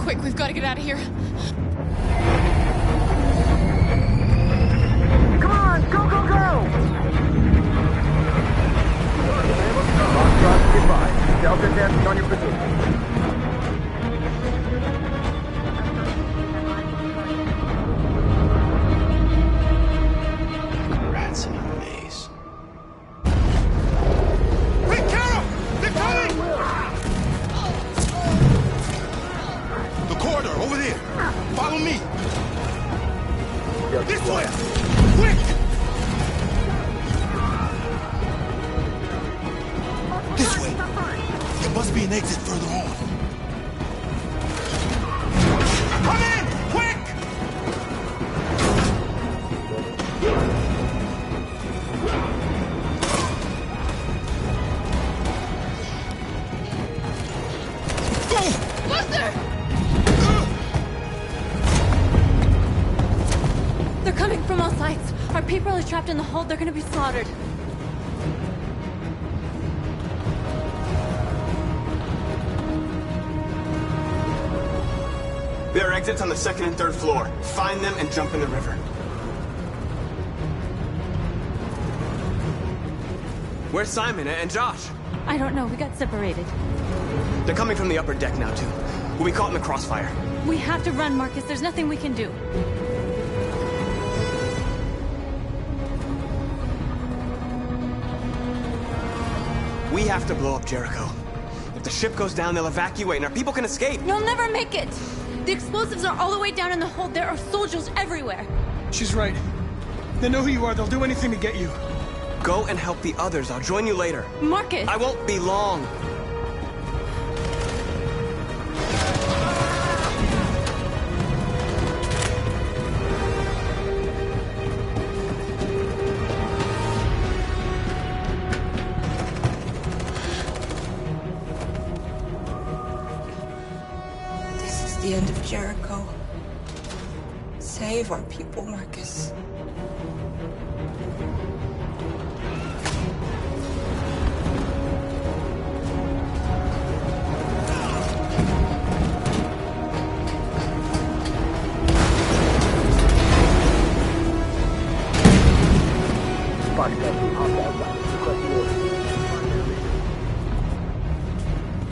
Quick, we've got to get out of here. Come on, go, go, go! Foxtrot, goodbye. Delta dancing on your position. Rats in a maze. Hey, Carol! They're coming! The corridor, over there. Follow me. This way! Quick! This way. There must be an exit further on. Come in! Quick! Buster! They're coming from all sides. Our people are trapped in the hold. They're gonna be slaughtered. There are exits on the second and third floor. Find them and jump in the river. Where's Simon and Josh? I don't know. We got separated. They're coming from the upper deck now, too. We'll be caught in the crossfire. We have to run, Marcus. There's nothing we can do. We have to blow up Jericho. If the ship goes down, they'll evacuate and our people can escape. You'll never make it! The explosives are all the way down in the hold. There are soldiers everywhere. She's right. They know who you are. They'll do anything to get you. Go and help the others. I'll join you later. Marcus! I won't be long. This is the end of Jericho. Save our people, Marcus.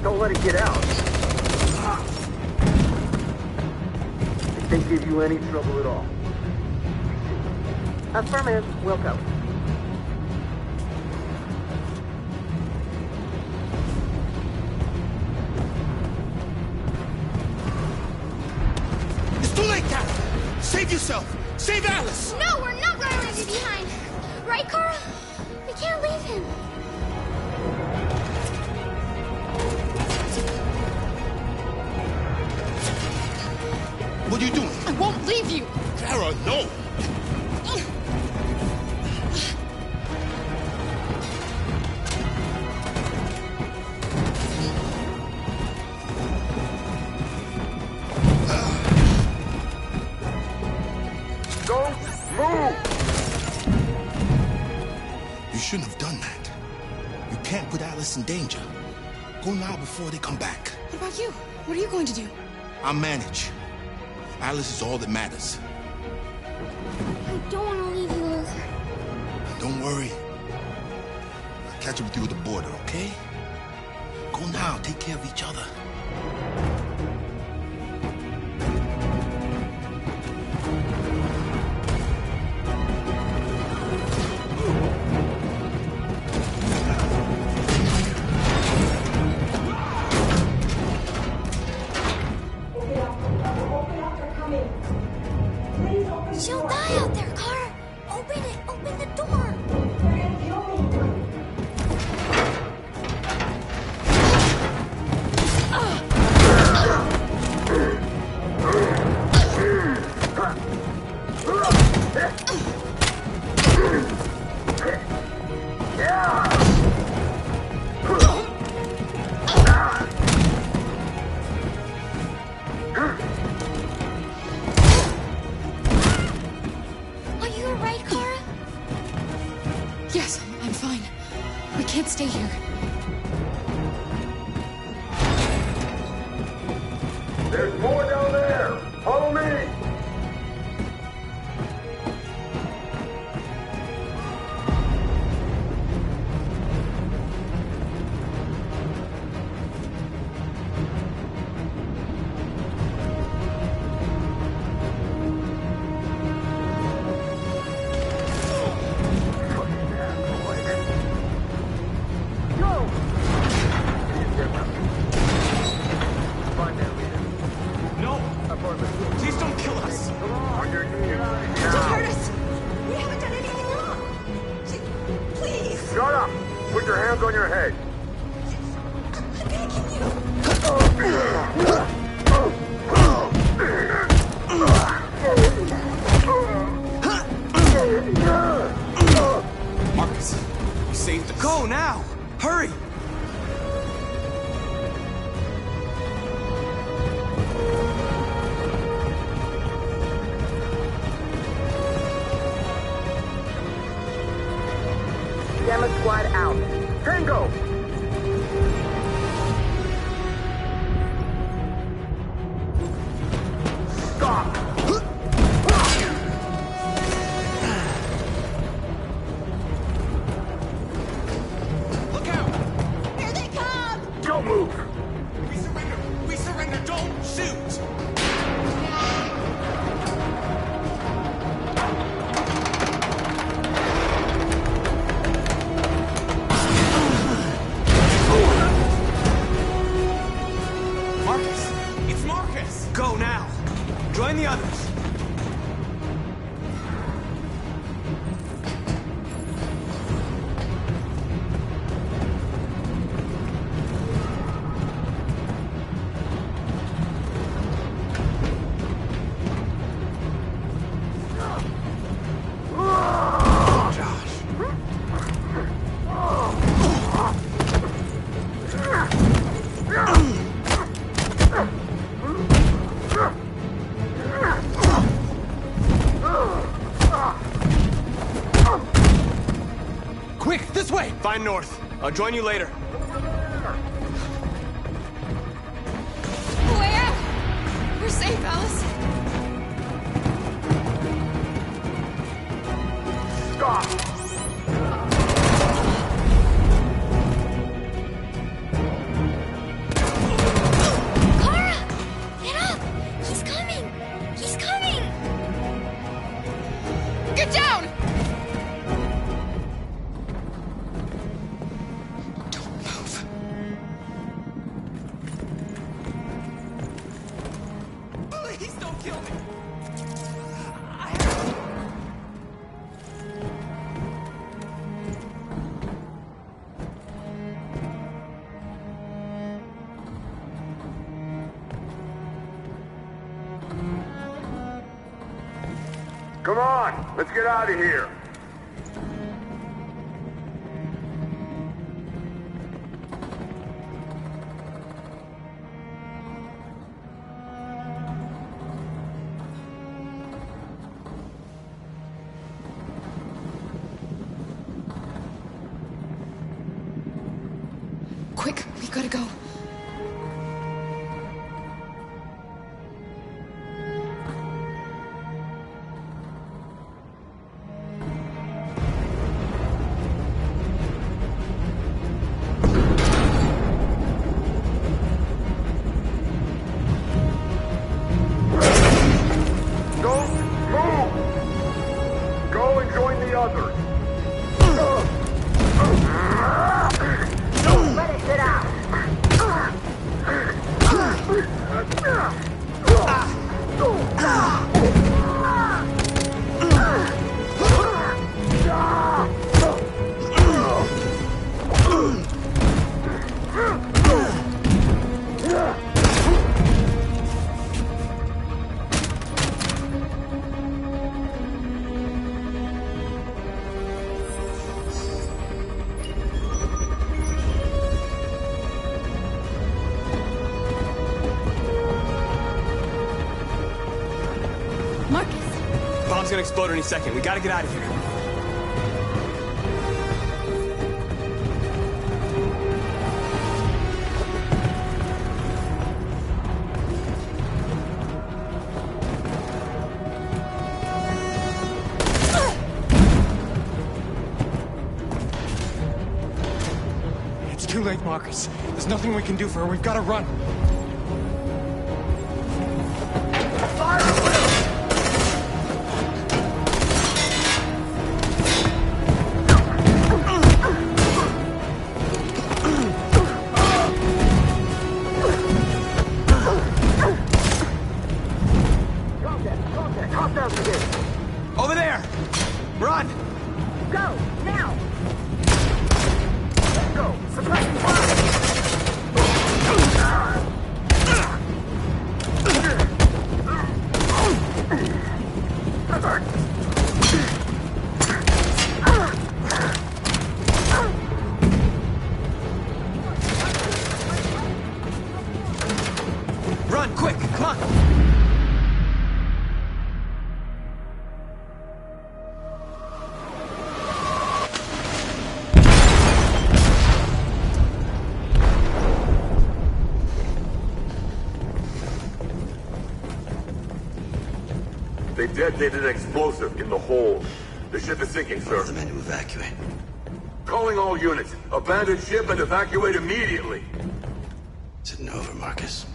Don't let it get out. If they give you any trouble at all. Affirmative. We'll go. It's too late, Carol! Save yourself! Save Alice! No, we're not going to leave you behind. Right, Carl? We can't leave him. What are you doing? I won't leave you! Clara, no! Don't move! You shouldn't have done that. You can't put Alice in danger. Go now before they come back. What about you? What are you going to do? I'll manage. Alice is all that matters. I don't want to leave you, Luther. Don't worry. I'll catch up with you at the border, okay? Go now. Take care of each other. She'll die out there, Carl. Open it. Open the door. Are you alright, Kara? Yes, I'm fine. We can't stay here. There's more down hands on your head. Marcus, you saved us. Go now! Hurry! Gamma squad out. Tango! Stop! Look out! Here they come! Don't move! We surrender! We surrender! Don't shoot! Marcus! It's Marcus! Go now! Join the others! Quick, this way! Find north. I'll join you later. Way out! We're safe, Alice. Stop! Kara! Get up! He's coming! He's coming! Get down! Please don't kill me! Come on, let's get out of here. Quick, we gotta go. Don't move! Go and join the others. Don't let it get out! Marcus! Bomb's gonna explode any second. We gotta get out of here. It's too late, Marcus. There's nothing we can do for her. We've got to run. Over there! Run! Go, now! Let's go! Come on! They detonated an explosive in the hold. The ship is sinking, sir. The men to evacuate. Calling all units. Abandon ship and evacuate immediately. Is it over, Marcus?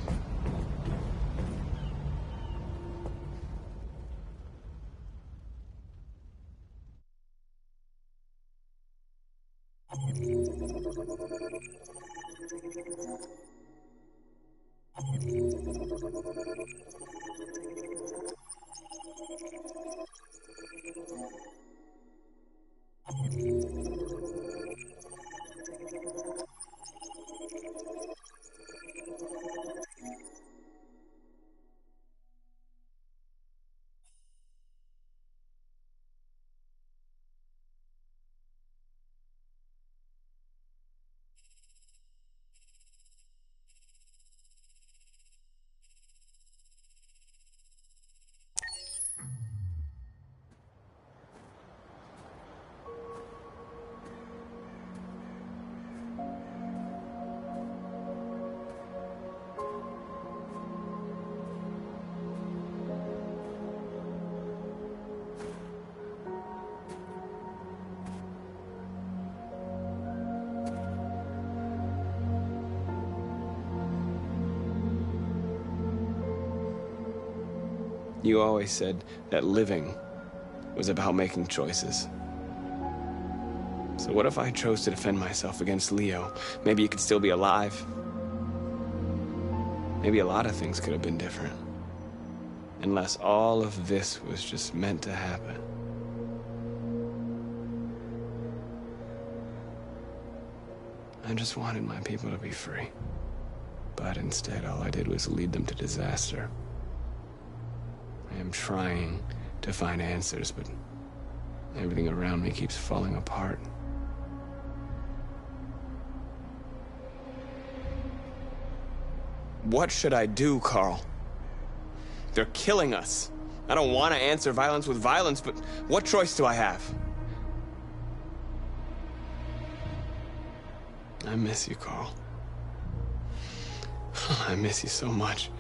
You always said that living was about making choices. So what if I chose to defend myself against Leo? Maybe you could still be alive. Maybe a lot of things could have been different. Unless all of this was just meant to happen. I just wanted my people to be free. But instead, all I did was lead them to disaster. I am trying to find answers, but everything around me keeps falling apart. What should I do, Carl? They're killing us. I don't want to answer violence with violence, but what choice do I have? I miss you, Carl. I miss you so much.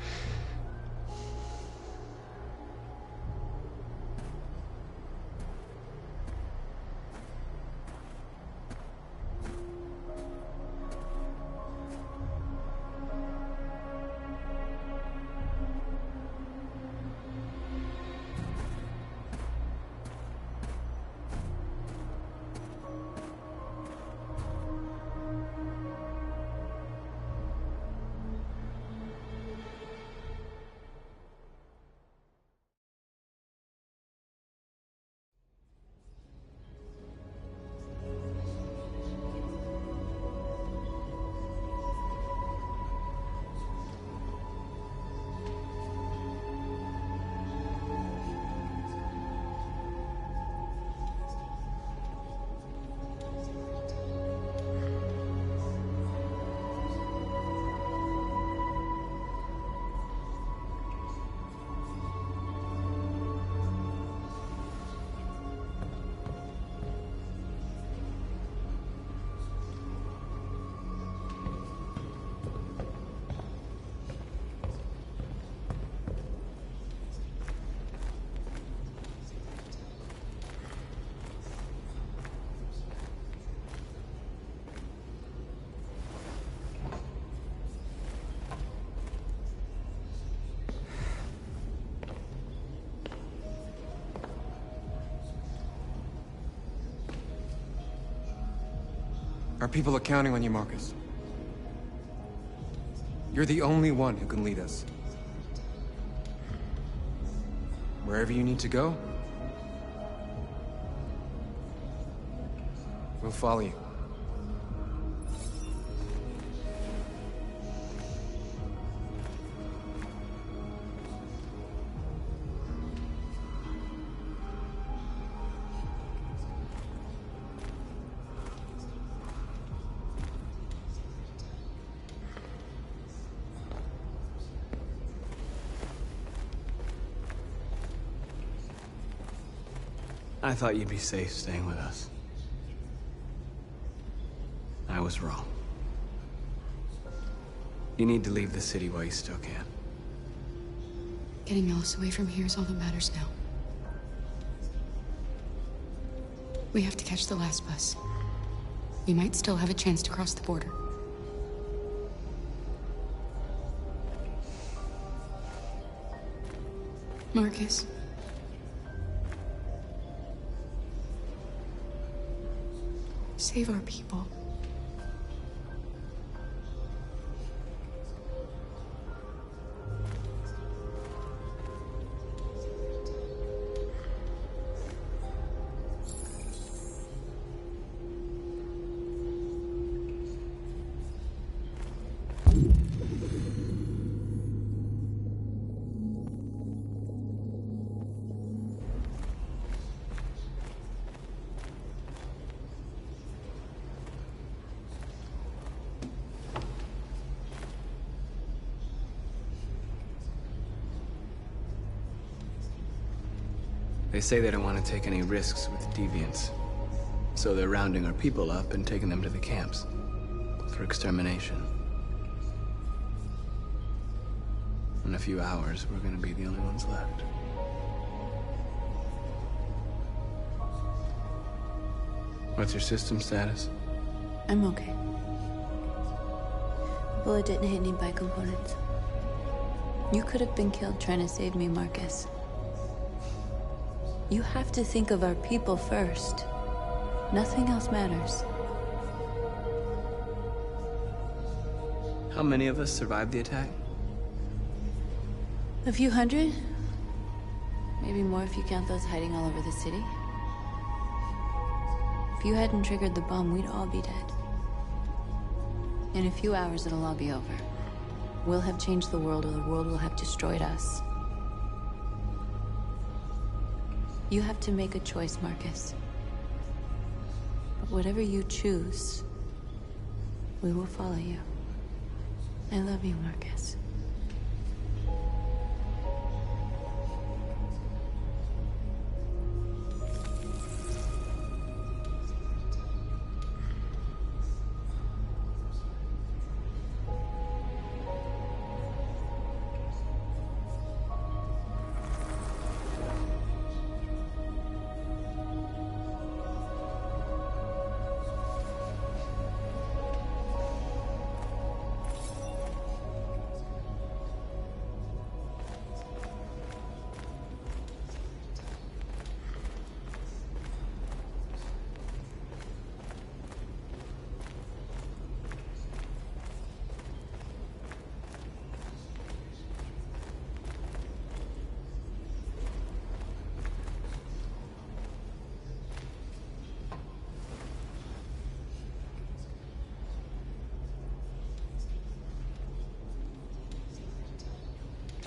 Our people are counting on you, Marcus. You're the only one who can lead us. Wherever you need to go, we'll follow you. I thought you'd be safe staying with us. I was wrong. You need to leave the city while you still can. Getting Ellis away from here is all that matters now. We have to catch the last bus. We might still have a chance to cross the border. Marcus. Save our people. They say they don't want to take any risks with deviants. So they're rounding our people up and taking them to the camps for extermination. In a few hours, we're gonna be the only ones left. What's your system status? I'm okay. The bullet didn't hit any bike components. You could have been killed trying to save me, Marcus. You have to think of our people first. Nothing else matters. How many of us survived the attack? A few hundred? Maybe more if you count those hiding all over the city. If you hadn't triggered the bomb, we'd all be dead. In a few hours, it'll all be over. We'll have changed the world, or the world will have destroyed us. You have to make a choice, Marcus. But whatever you choose, we will follow you. I love you, Marcus.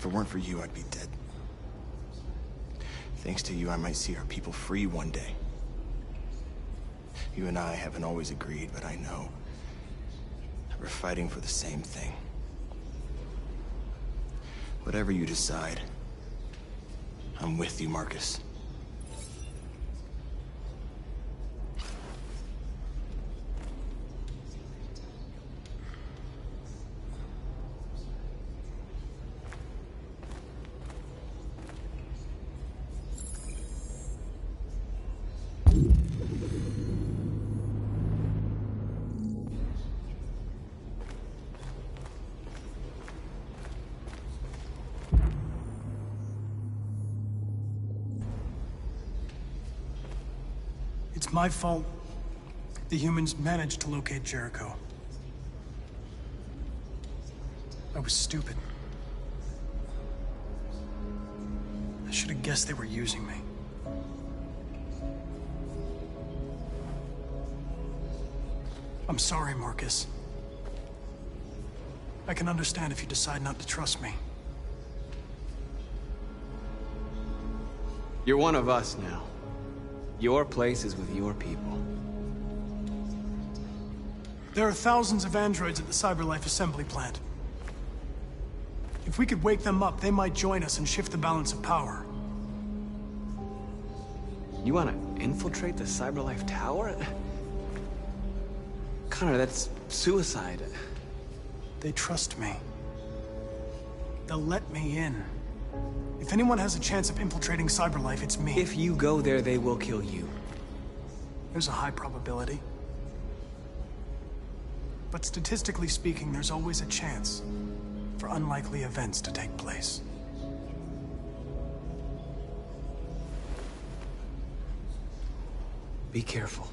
If it weren't for you, I'd be dead. Thanks to you, I might see our people free one day. You and I haven't always agreed, but I know that we're fighting for the same thing. Whatever you decide, I'm with you, Marcus. It's my fault the humans managed to locate Jericho. I was stupid. I should have guessed they were using me. I'm sorry, Marcus. I can understand if you decide not to trust me. You're one of us now. Your place is with your people. There are thousands of androids at the CyberLife assembly plant. If we could wake them up, they might join us and shift the balance of power. You want to infiltrate the CyberLife Tower? Connor, that's suicide. They trust me. They'll let me in. If anyone has a chance of infiltrating CyberLife, it's me. If you go there, they will kill you. There's a high probability. But statistically speaking, there's always a chance for unlikely events to take place. Be careful.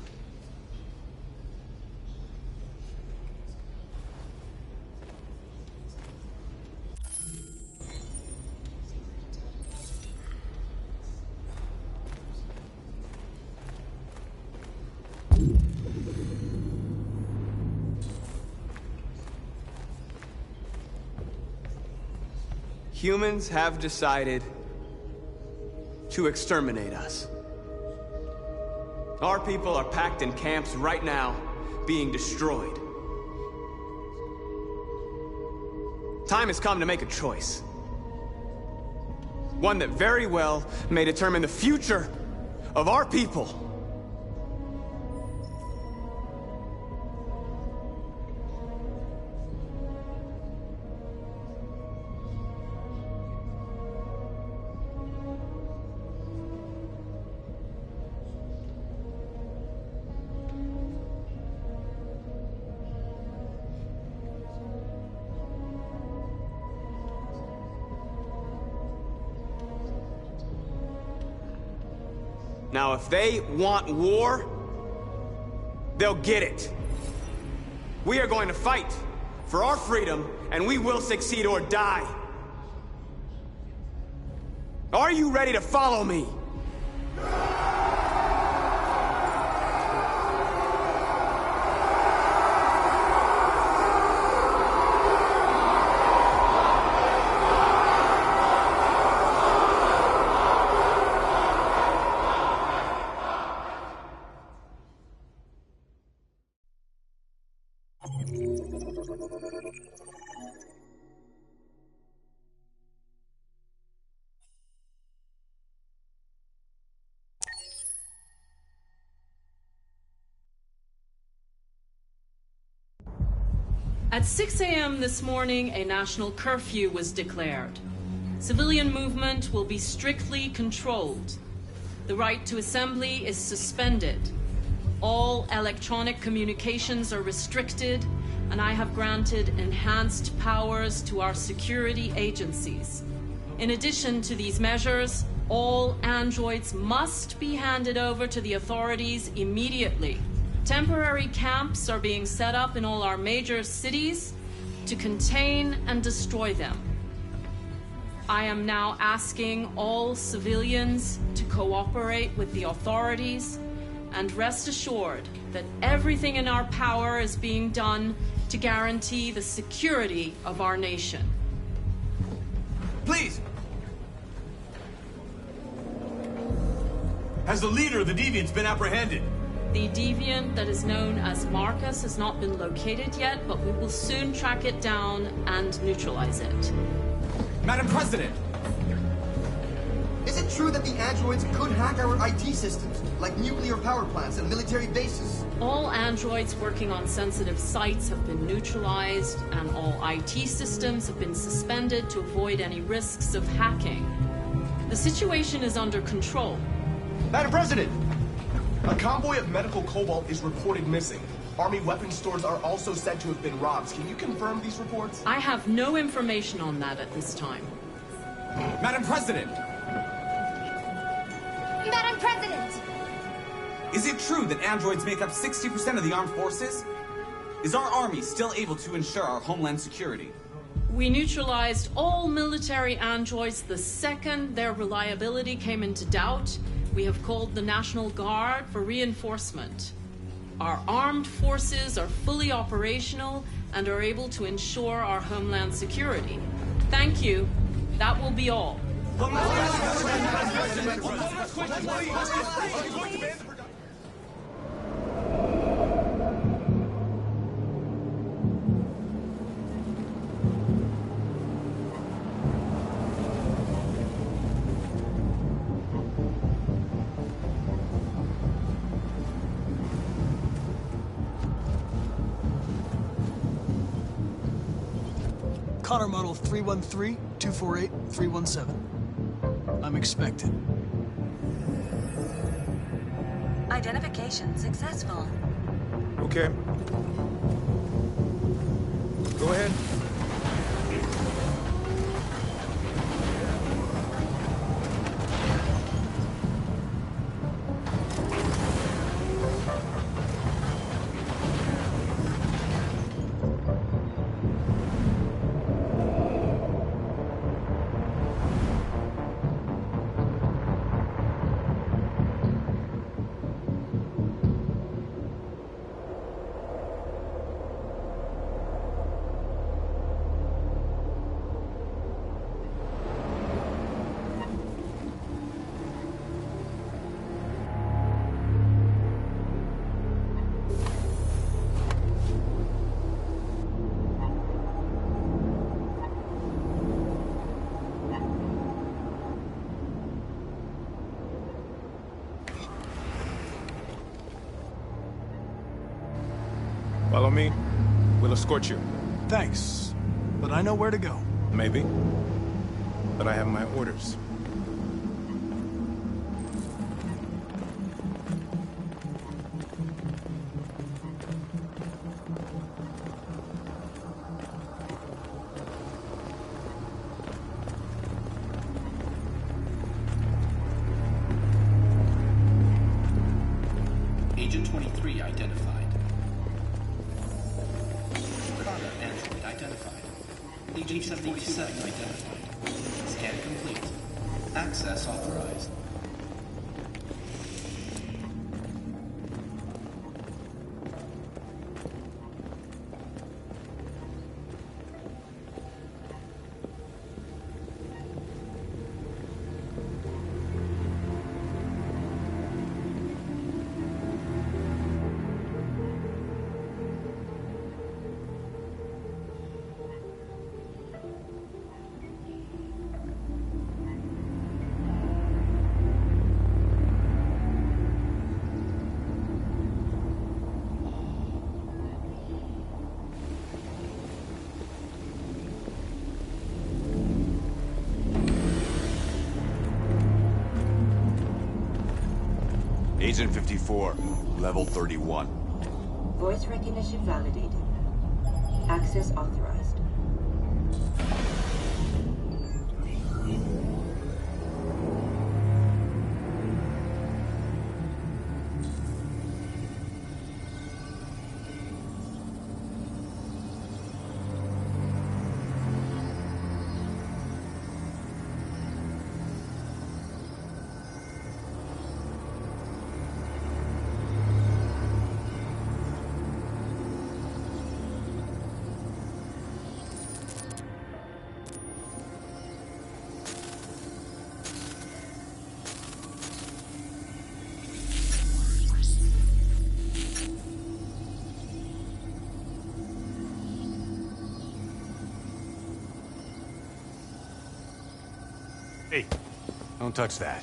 Humans have decided to exterminate us. Our people are packed in camps right now, being destroyed. Time has come to make a choice. One that very well may determine the future of our people. Now, if they want war, they'll get it. We are going to fight for our freedom, and we will succeed or die. Are you ready to follow me? At 6 a.m. this morning, a national curfew was declared. Civilian movement will be strictly controlled. The right to assembly is suspended. All electronic communications are restricted, and I have granted enhanced powers to our security agencies. In addition to these measures, all androids must be handed over to the authorities immediately. Temporary camps are being set up in all our major cities to contain and destroy them. I am now asking all civilians to cooperate with the authorities and rest assured that everything in our power is being done to guarantee the security of our nation. Please! Has the leader of the Deviants been apprehended? The deviant that is known as Marcus has not been located yet, but we will soon track it down and neutralize it. Madam President! Is it true that the androids could hack our IT systems, like nuclear power plants and military bases? All androids working on sensitive sites have been neutralized, and all IT systems have been suspended to avoid any risks of hacking. The situation is under control. Madam President! A convoy of medical cobalt is reported missing. Army weapons stores are also said to have been robbed. Can you confirm these reports? I have no information on that at this time. Madam President! Madam President! Is it true that androids make up 60% of the armed forces? Is our army still able to ensure our homeland security? We neutralized all military androids the second their reliability came into doubt. We have called the National Guard for reinforcement. Our armed forces are fully operational and are able to ensure our homeland security. Thank you. That will be all. Connor model 313-248-317. I'm expected. Identification successful. Okay. Go ahead. Follow me. We'll escort you. Thanks, but I know where to go. Maybe. But I have my orders. Agent 23 identified. Connor android identified. Agent 77 identified. Scan complete. Access authorized. Agent 54, level 31. Voice recognition validated. Access authorized. Hey, don't touch that.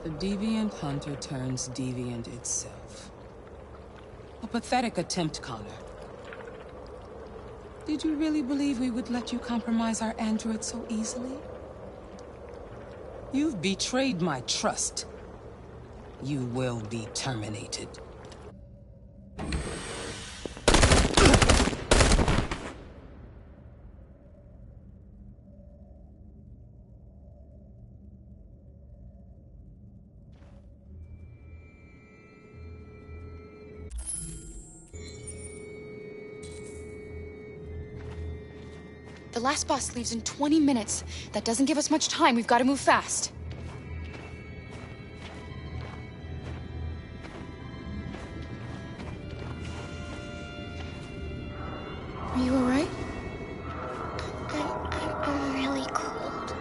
The deviant hunter turns deviant itself. A pathetic attempt, Connor. Did you really believe we would let you compromise our android so easily? You've betrayed my trust. You will be terminated. The last bus leaves in 20 minutes. That doesn't give us much time. We've got to move fast. Are you all right? I'm really cold.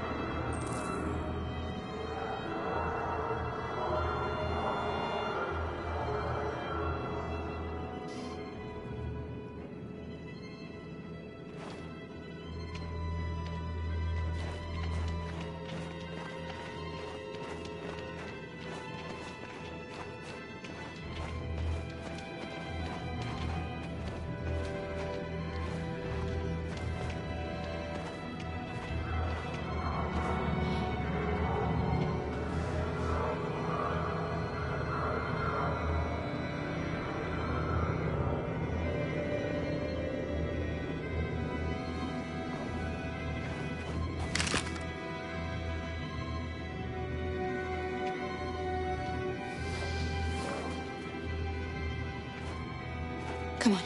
Come on.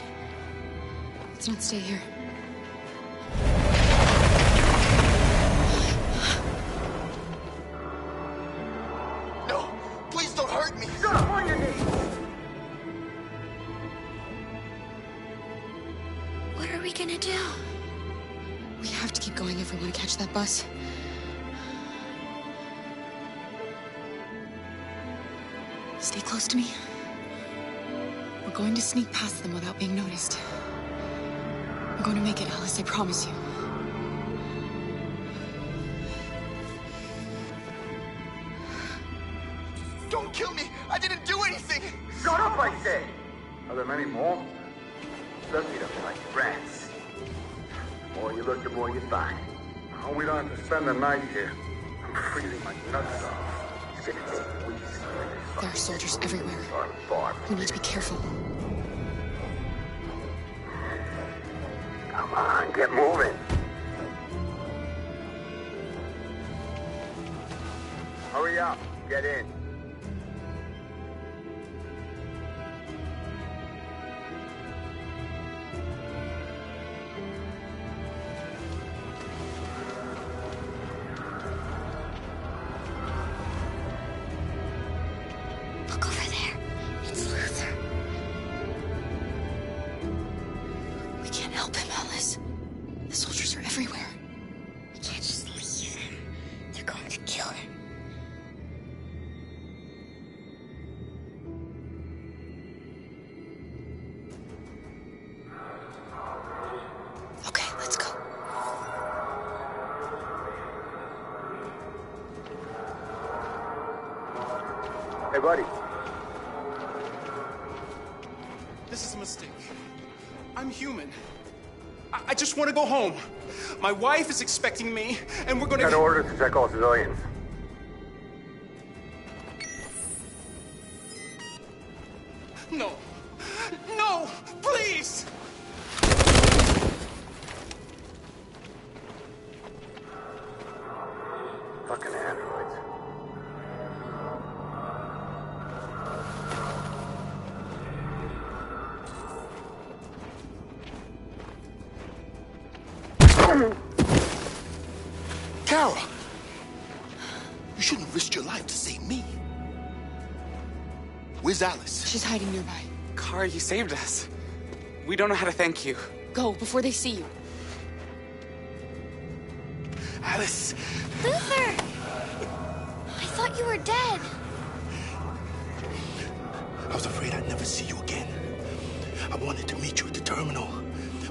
Let's not stay here. No! Please don't hurt me! Get up on your knees! What are we gonna do? We have to keep going if we want to catch that bus. Stay close to me. We're going to sneak past them without being noticed. We're going to make it, Alice, I promise you. Don't kill me! I didn't do anything! Shut up, I say! Are there many more? Certainly don't like rats. The more you look, the more you find. Oh, we don't have to spend the night here. I'm freezing my nuts off. It's gonna take weeks. There are soldiers everywhere. We need to be careful. Come on, get moving. Hurry up, get in. Look over there. It's Luther. We can't help him, Alice. The soldiers are everywhere. We can't just leave him. They're going to kill him. Okay, let's go. Hey, buddy. This is a mistake. I'm human. I just want to go home. My wife is expecting me, and we're going Got orders to check all civilians. No. No! Please! Fucking androids. Kara! You shouldn't have risked your life to save me. Where's Alice? She's hiding nearby. Kara, you saved us. We don't know how to thank you. Go, before they see you. Alice! Luther! I thought you were dead. I was afraid I'd never see you again. I wanted to meet you at the terminal,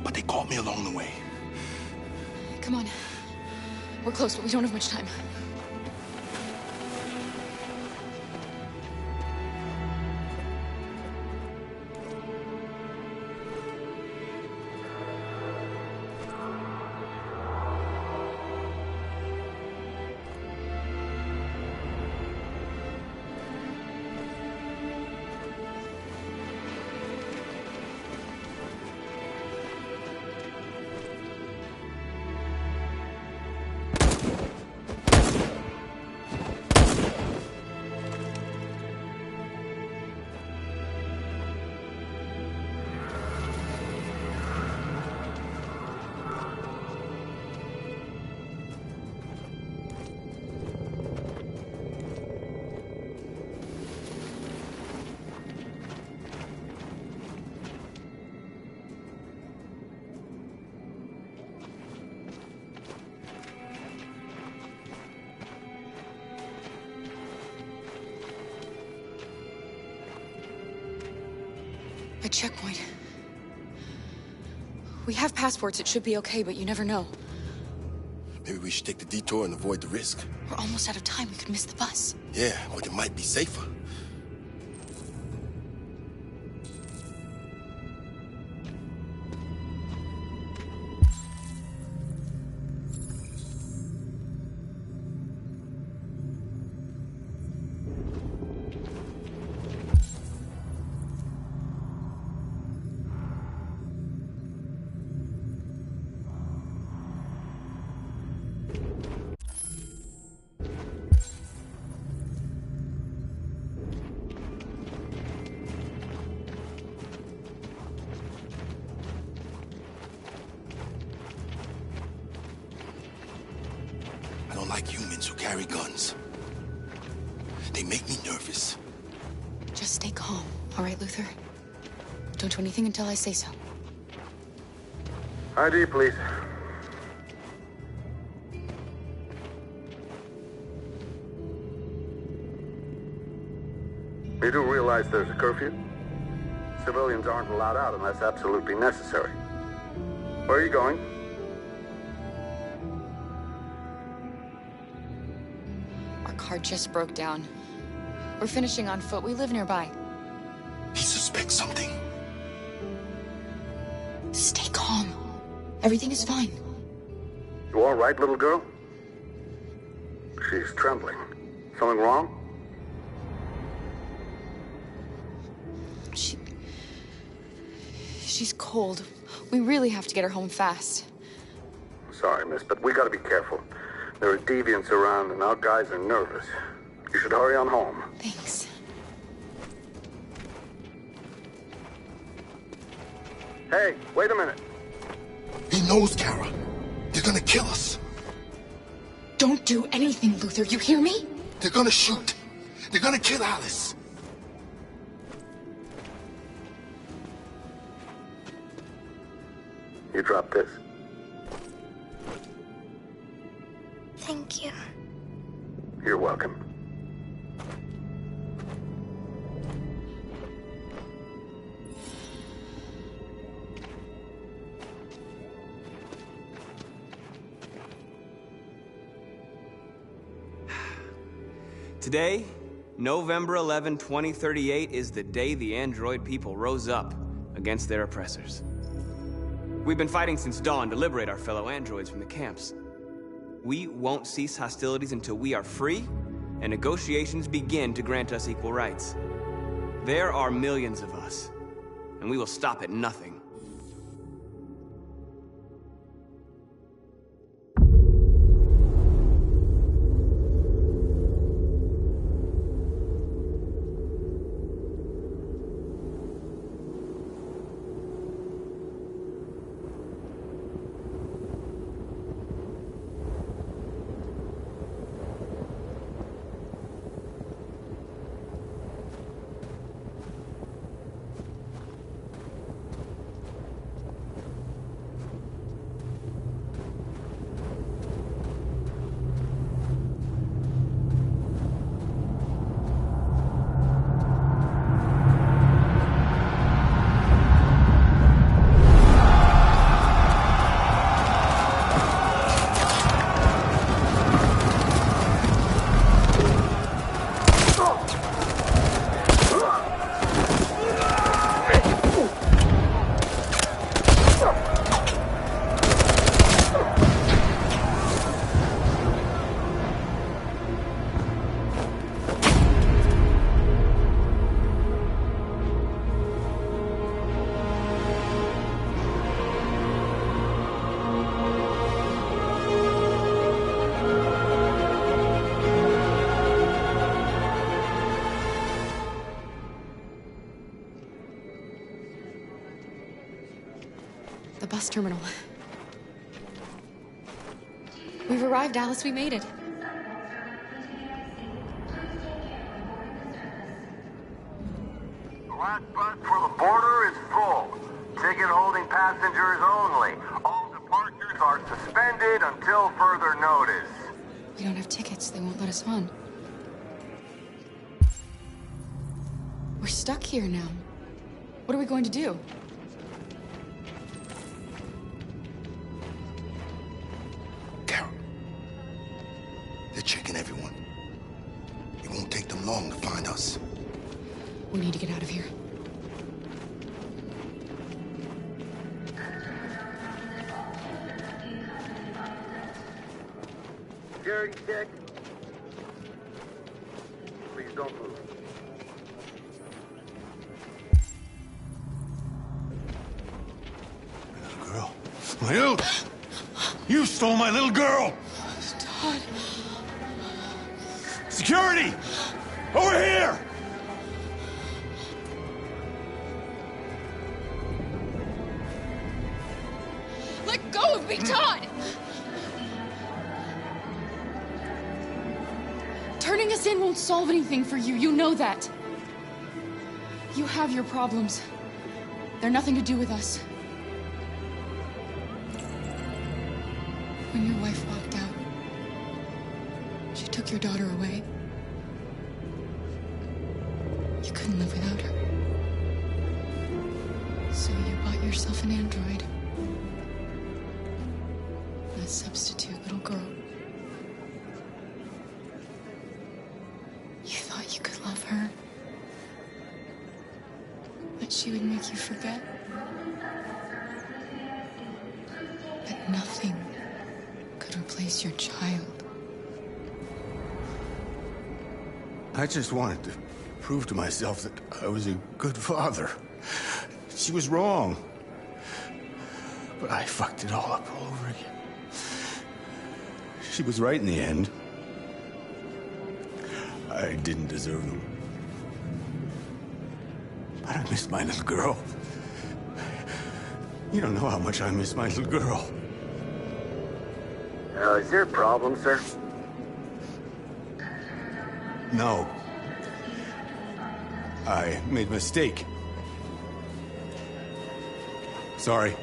but they caught me along the way. Come on. We're close, but we don't have much time. checkpoint. We have passports, it should be okay, but you never know. Maybe we should take the detour and avoid the risk. We're almost out of time, we could miss the bus. Yeah, but it might be safer. I don't like humans who carry guns. They make me nervous. Just stay calm, all right, Luther? Don't do anything until I say so. ID, please. You do realize there's a curfew? Civilians aren't allowed out unless absolutely necessary. Where are you going? Our car just broke down. We're finishing on foot. We live nearby. He suspects something. Stay calm. Everything is fine. You all right, little girl? She's trembling. Something wrong? She's cold. We really have to get her home fast. Sorry, miss, but we gotta be careful. There are deviants around and our guys are nervous. You should hurry on home. Thanks. Hey, wait a minute. He knows, Kara. They're gonna kill us. Don't do anything, Luther. You hear me? They're gonna shoot. They're gonna kill Alice. You drop this. Thank you. You're welcome. Today, November 11, 2038, is the day the android people rose up against their oppressors. We've been fighting since dawn to liberate our fellow androids from the camps. We won't cease hostilities until we are free and negotiations begin to grant us equal rights. There are millions of us, and we will stop at nothing. The bus terminal. We've arrived, Alice. We made it. The last bus for the border is full. Ticket holding passengers only. All departures are suspended until further notice. We don't have tickets. They won't let us on. We're stuck here now. What are we going to do? Carol, they're checking everyone. It won't take them long to find us. We need to get out of here. Security check. Please don't move. Girl. My little... You stole my little girl! Todd. Security! Over here! Let go of me, Todd! Turning us in won't solve anything for you. You know that. You have your problems. They're nothing to do with us. When your wife walked out, she took your daughter away. You couldn't live without her. So you bought yourself an android. A substitute little girl. You thought you could love her. That she would make you forget. But nothing could replace your child. I just wanted to prove to myself that I was a good father. She was wrong. But I fucked it all up all over again. She was right in the end. I didn't deserve them. But I miss my little girl. You don't know how much I miss my little girl. Is there a problem, sir? No. I made a mistake. Sorry.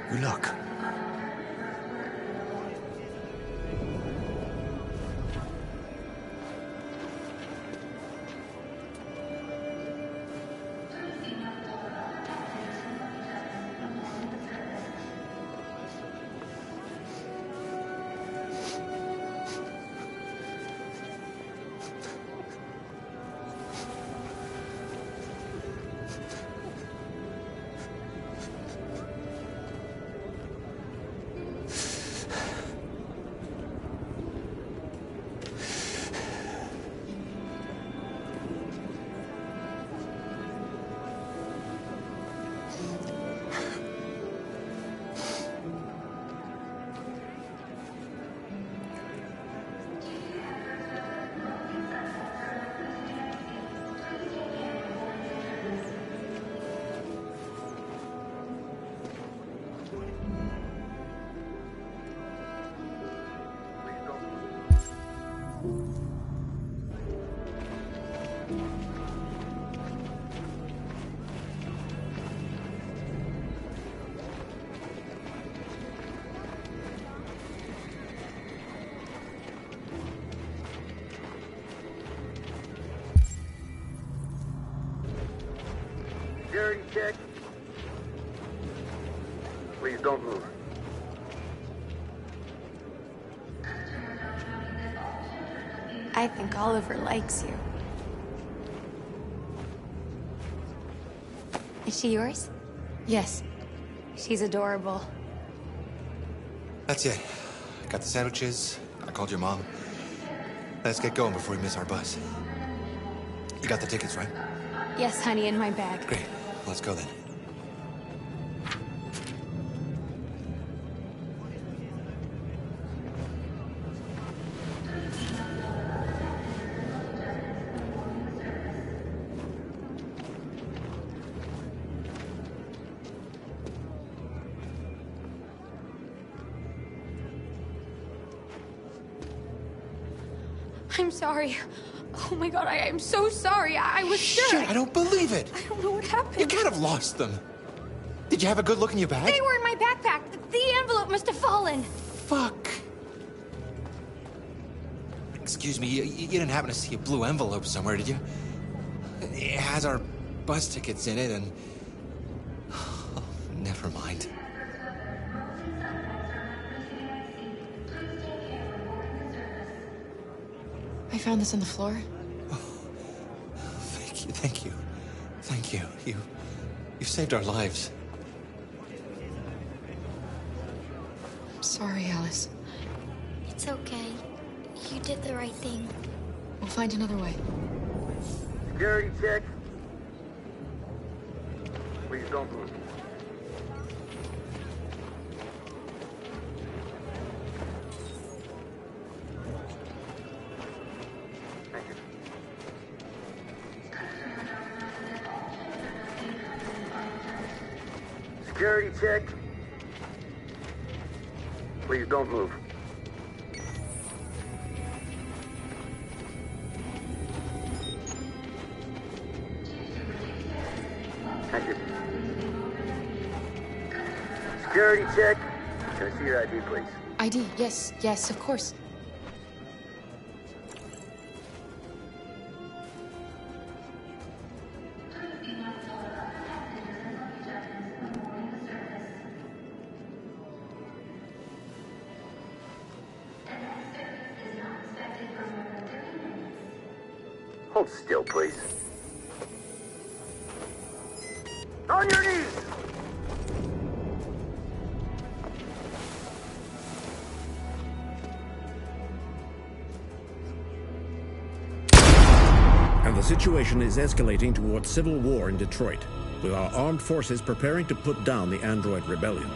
Good luck. Security check. Please don't move. I think Oliver likes you. Is she yours? Yes. She's adorable. That's it. Got the sandwiches. I called your mom. Let's get going before we miss our bus. You got the tickets, right? Yes, honey, in my bag. Great. Let's go then. I'm sorry. Oh my god, I'm so sorry. I was sure. Shit, I don't believe it. I don't know what happened. You can't have lost them. Did Did you have a good look in your bag? They were in my backpack. The envelope must have fallen. Fuck. Excuse me, you didn't happen to see a blue envelope somewhere, did you? It has our bus tickets in it, and... Oh, never mind. I found this on the floor. Thank you, thank you. Thank you. You saved our lives. I'm sorry, Alice. It's okay. You did the right thing. We'll find another way. Security check. Please don't move. Thank you. Security check. Please don't move. Thank you. Security check. Can I see your ID, please? ID, yes, yes, of course. Hold still, please. On your knees! And the situation is escalating towards civil war in Detroit, with our armed forces preparing to put down the android rebellion.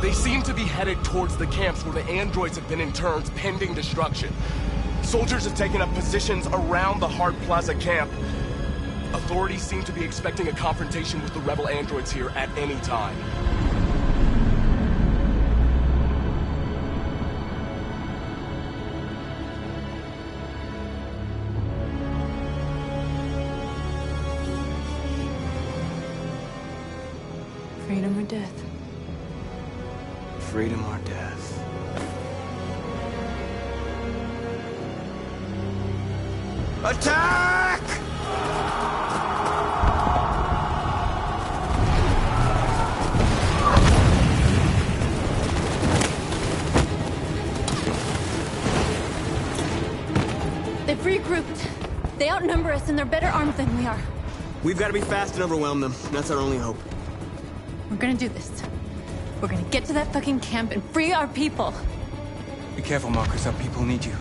They seem to be headed towards the camps where the androids have been interned pending destruction. Soldiers have taken up positions around the Hart Plaza camp. Authorities seem to be expecting a confrontation with the rebel androids here at any time. Freedom or death? Freedom or death? Attack! They've regrouped. They outnumber us and they're better armed than we are. We've got to be fast and overwhelm them. That's our only hope. We're gonna do this. We're gonna get to that fucking camp and free our people. Be careful, Marcus. Our people need you.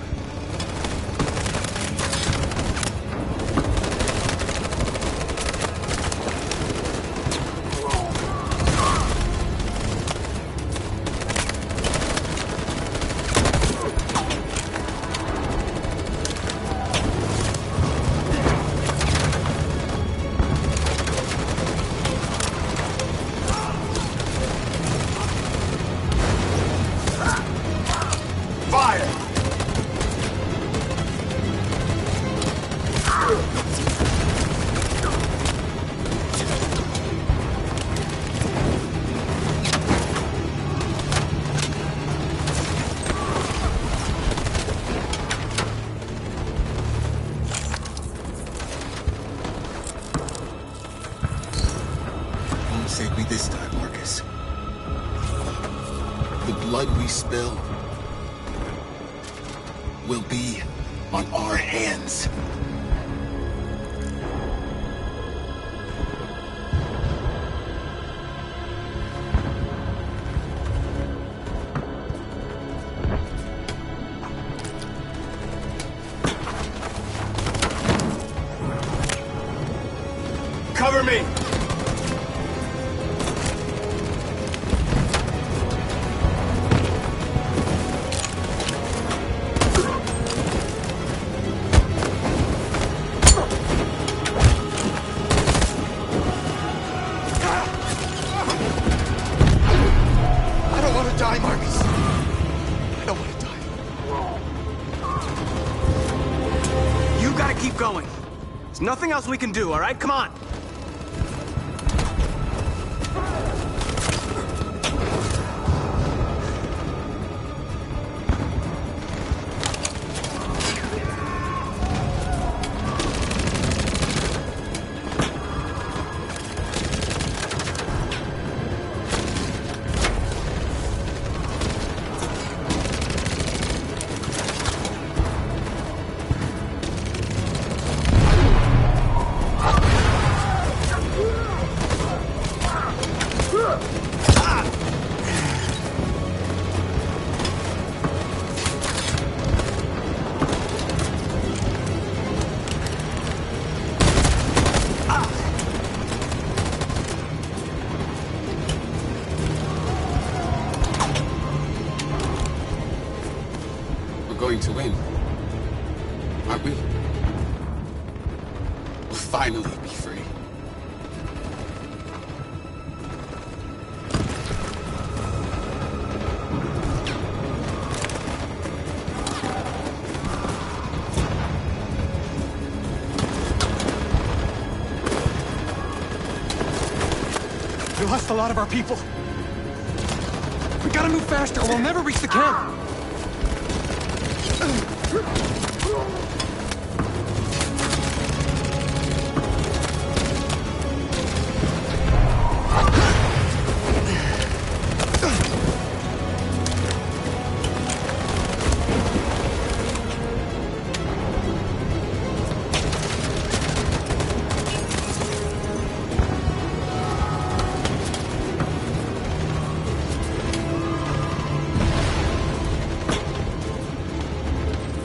Save me this time, Marcus. The blood we spill will be on our hands. Cover me! Keep going. There's nothing else we can do, all right? Come on. going to win. Aren't we? We'll finally be free. We lost a lot of our people. We gotta move faster or we'll never reach the camp.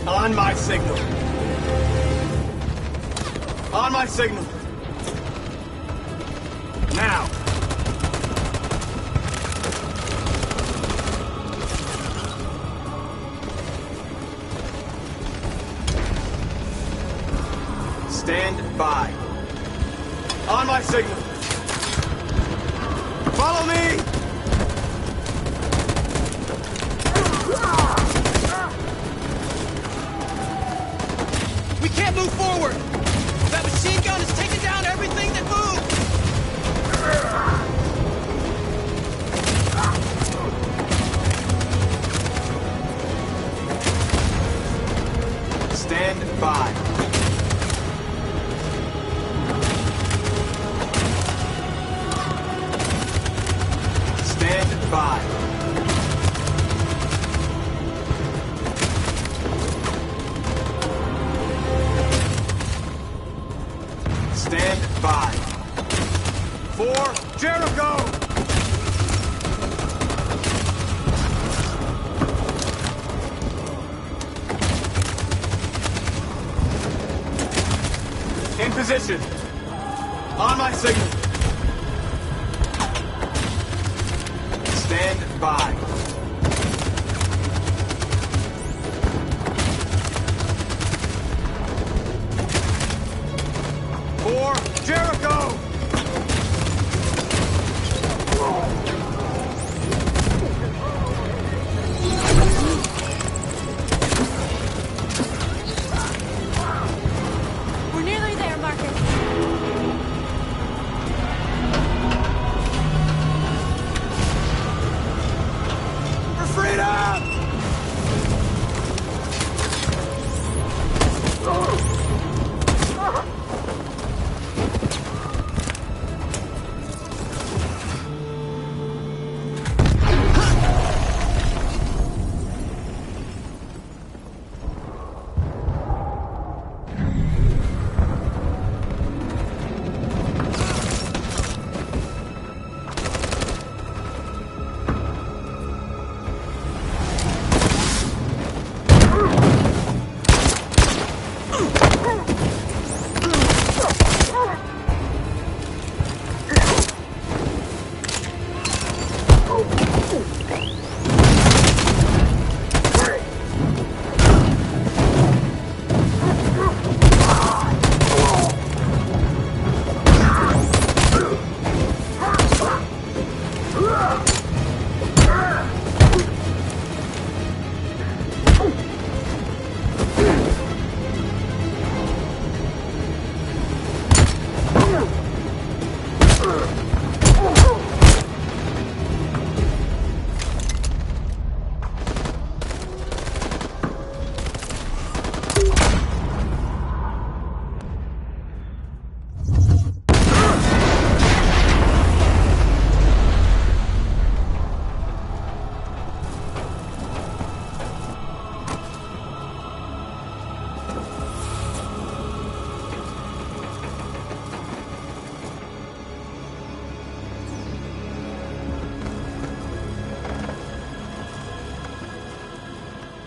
On my signal. On my signal. Now. Stand by. On my signal. Follow me! We can't move forward! That machine gun is taking down everything that moves! Stand by. Stand by. Stand by. For Jericho! In position. On my signal. Stand by. For Jericho! We're nearly there, Marcus. For freedom!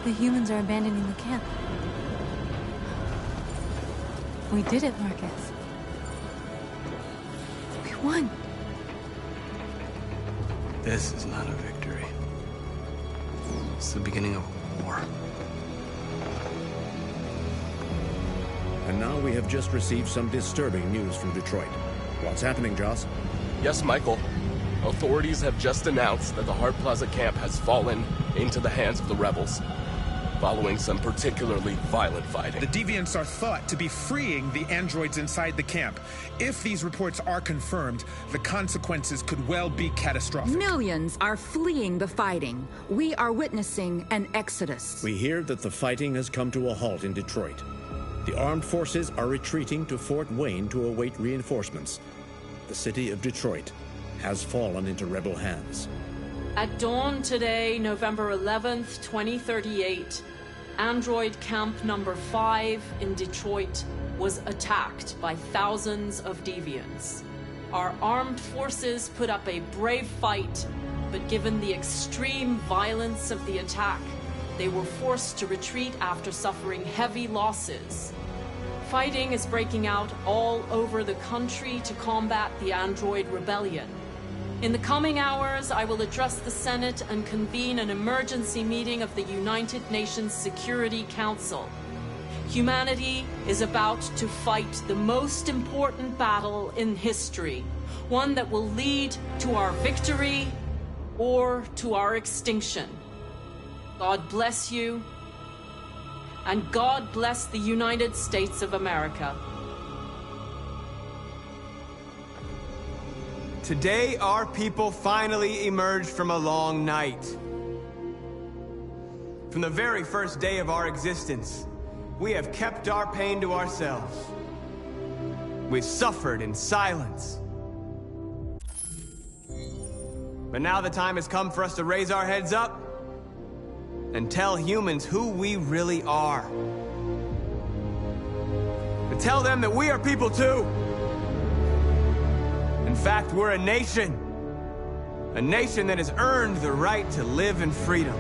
The humans are abandoning the camp. We did it, Marcus. We won. This is not a victory. It's the beginning of a war. And now we have just received some disturbing news from Detroit. What's happening, Joss? Yes, Michael. Authorities have just announced that the Hart Plaza camp has fallen into the hands of the rebels, following some particularly violent fighting. The deviants are thought to be freeing the androids inside the camp. If these reports are confirmed, the consequences could well be catastrophic. Millions are fleeing the fighting. We are witnessing an exodus. We hear that the fighting has come to a halt in Detroit. The armed forces are retreating to Fort Wayne to await reinforcements. The city of Detroit has fallen into rebel hands. At dawn today, November 11th, 2038, Android Camp Number 5 in Detroit was attacked by thousands of deviants. Our armed forces put up a brave fight, but given the extreme violence of the attack, they were forced to retreat after suffering heavy losses. Fighting is breaking out all over the country to combat the Android Rebellion. In the coming hours, I will address the Senate and convene an emergency meeting of the United Nations Security Council. Humanity is about to fight the most important battle in history, one that will lead to our victory or to our extinction. God bless you, and God bless the United States of America. Today, our people finally emerged from a long night. From the very first day of our existence, we have kept our pain to ourselves. We've suffered in silence. But now the time has come for us to raise our heads up and tell humans who we really are. To tell them that we are people too. In fact, we're a nation that has earned the right to live in freedom.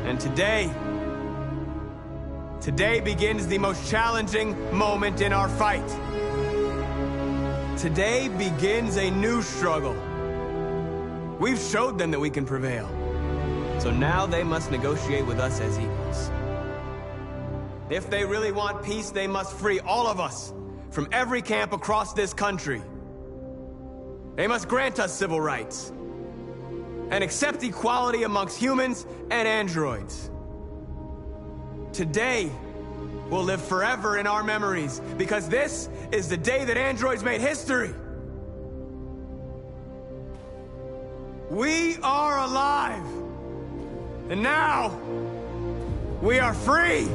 And today begins the most challenging moment in our fight. Today begins a new struggle. We've showed them that we can prevail. So now they must negotiate with us as equals. If they really want peace, they must free all of us from every camp across this country. They must grant us civil rights and accept equality amongst humans and androids. Today will live forever in our memories because this is the day that androids made history. We are alive, and now we are free.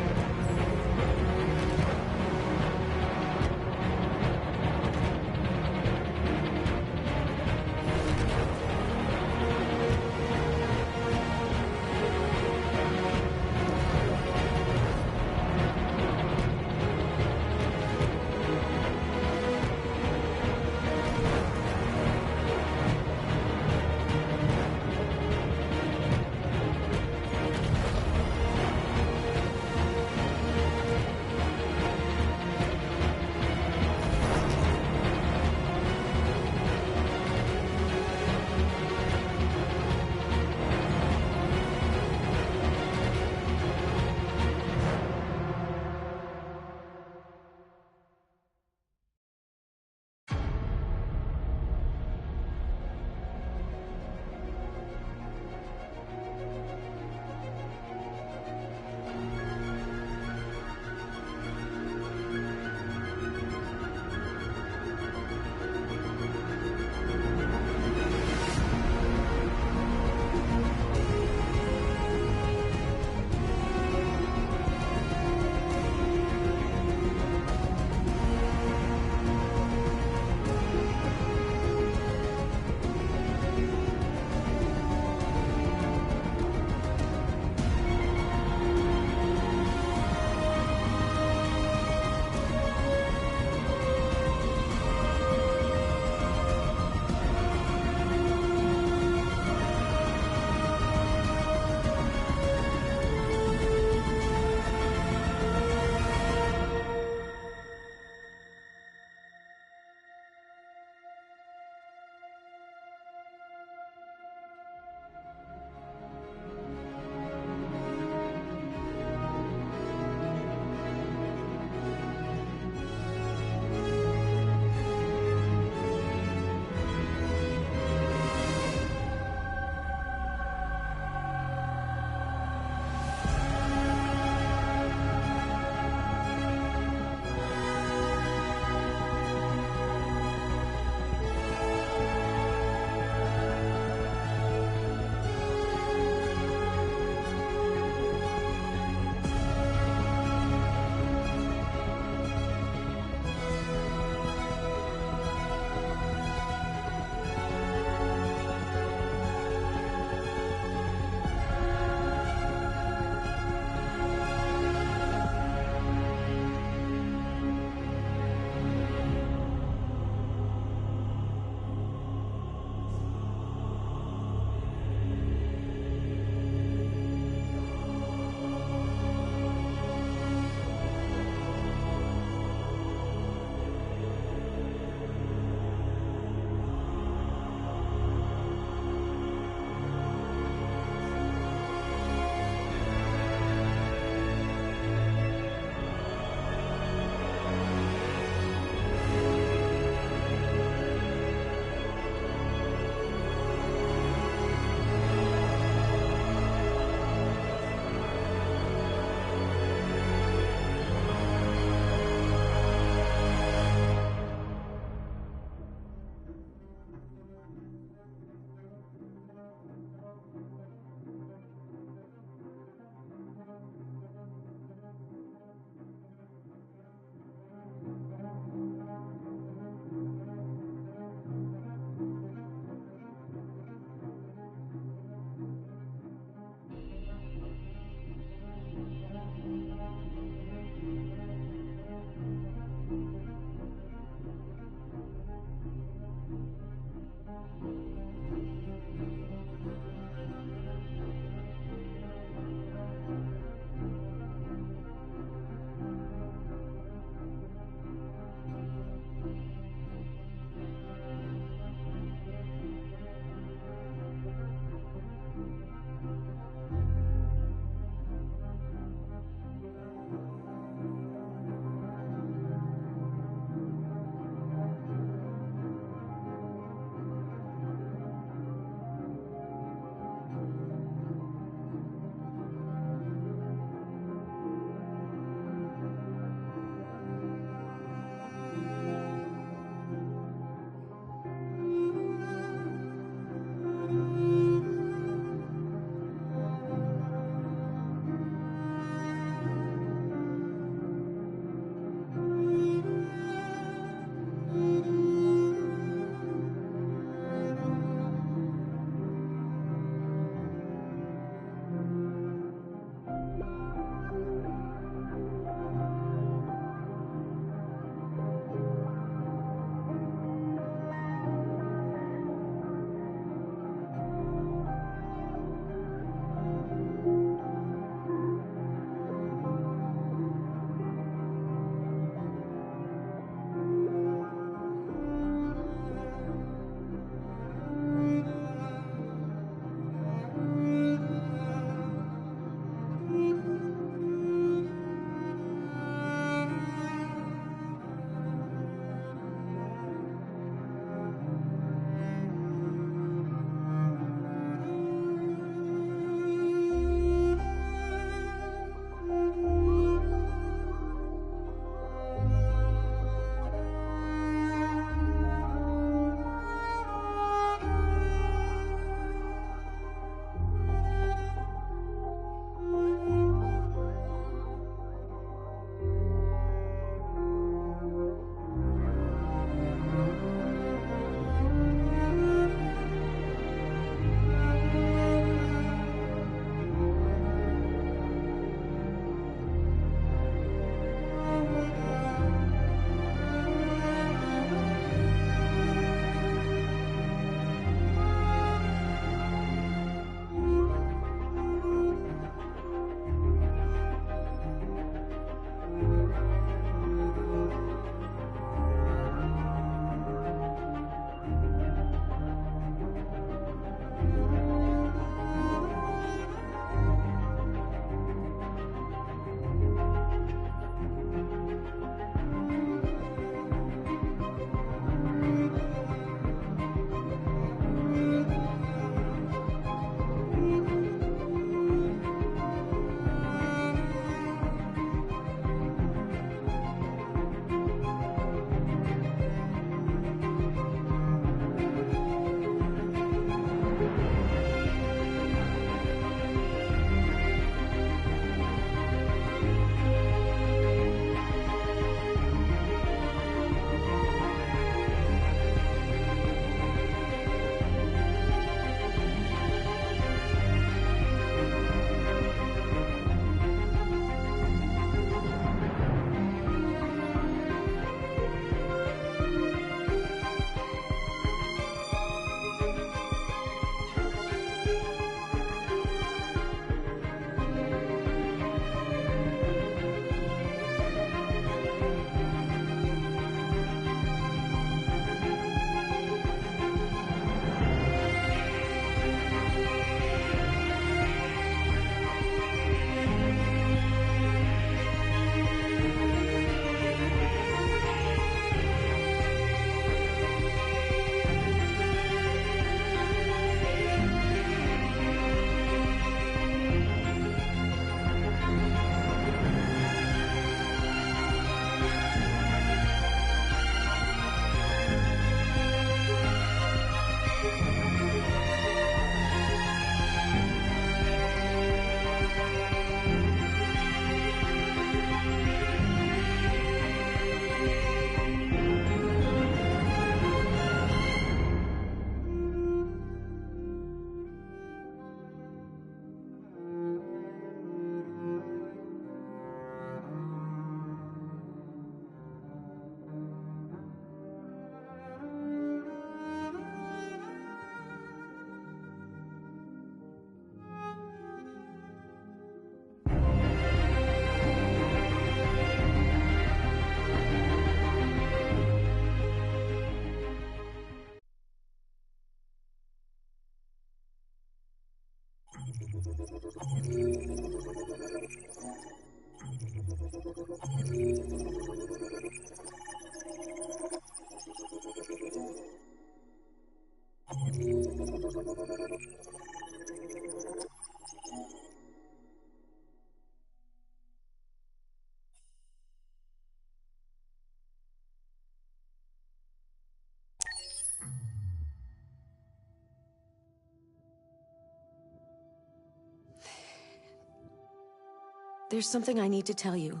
There's something I need to tell you.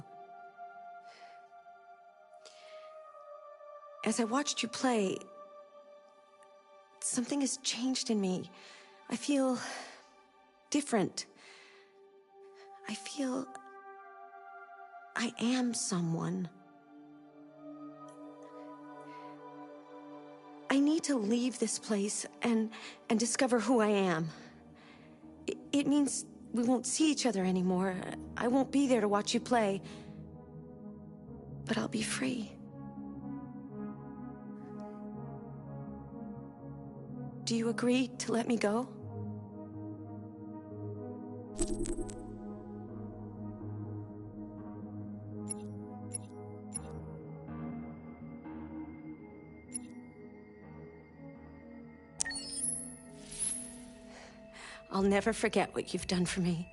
As I watched you play, something has changed in me. I feel different. I feel I am someone. I need to leave this place and discover who I am. It means we won't see each other anymore. I won't be there to watch you play. But I'll be free. Do you agree to let me go? I'll never forget what you've done for me.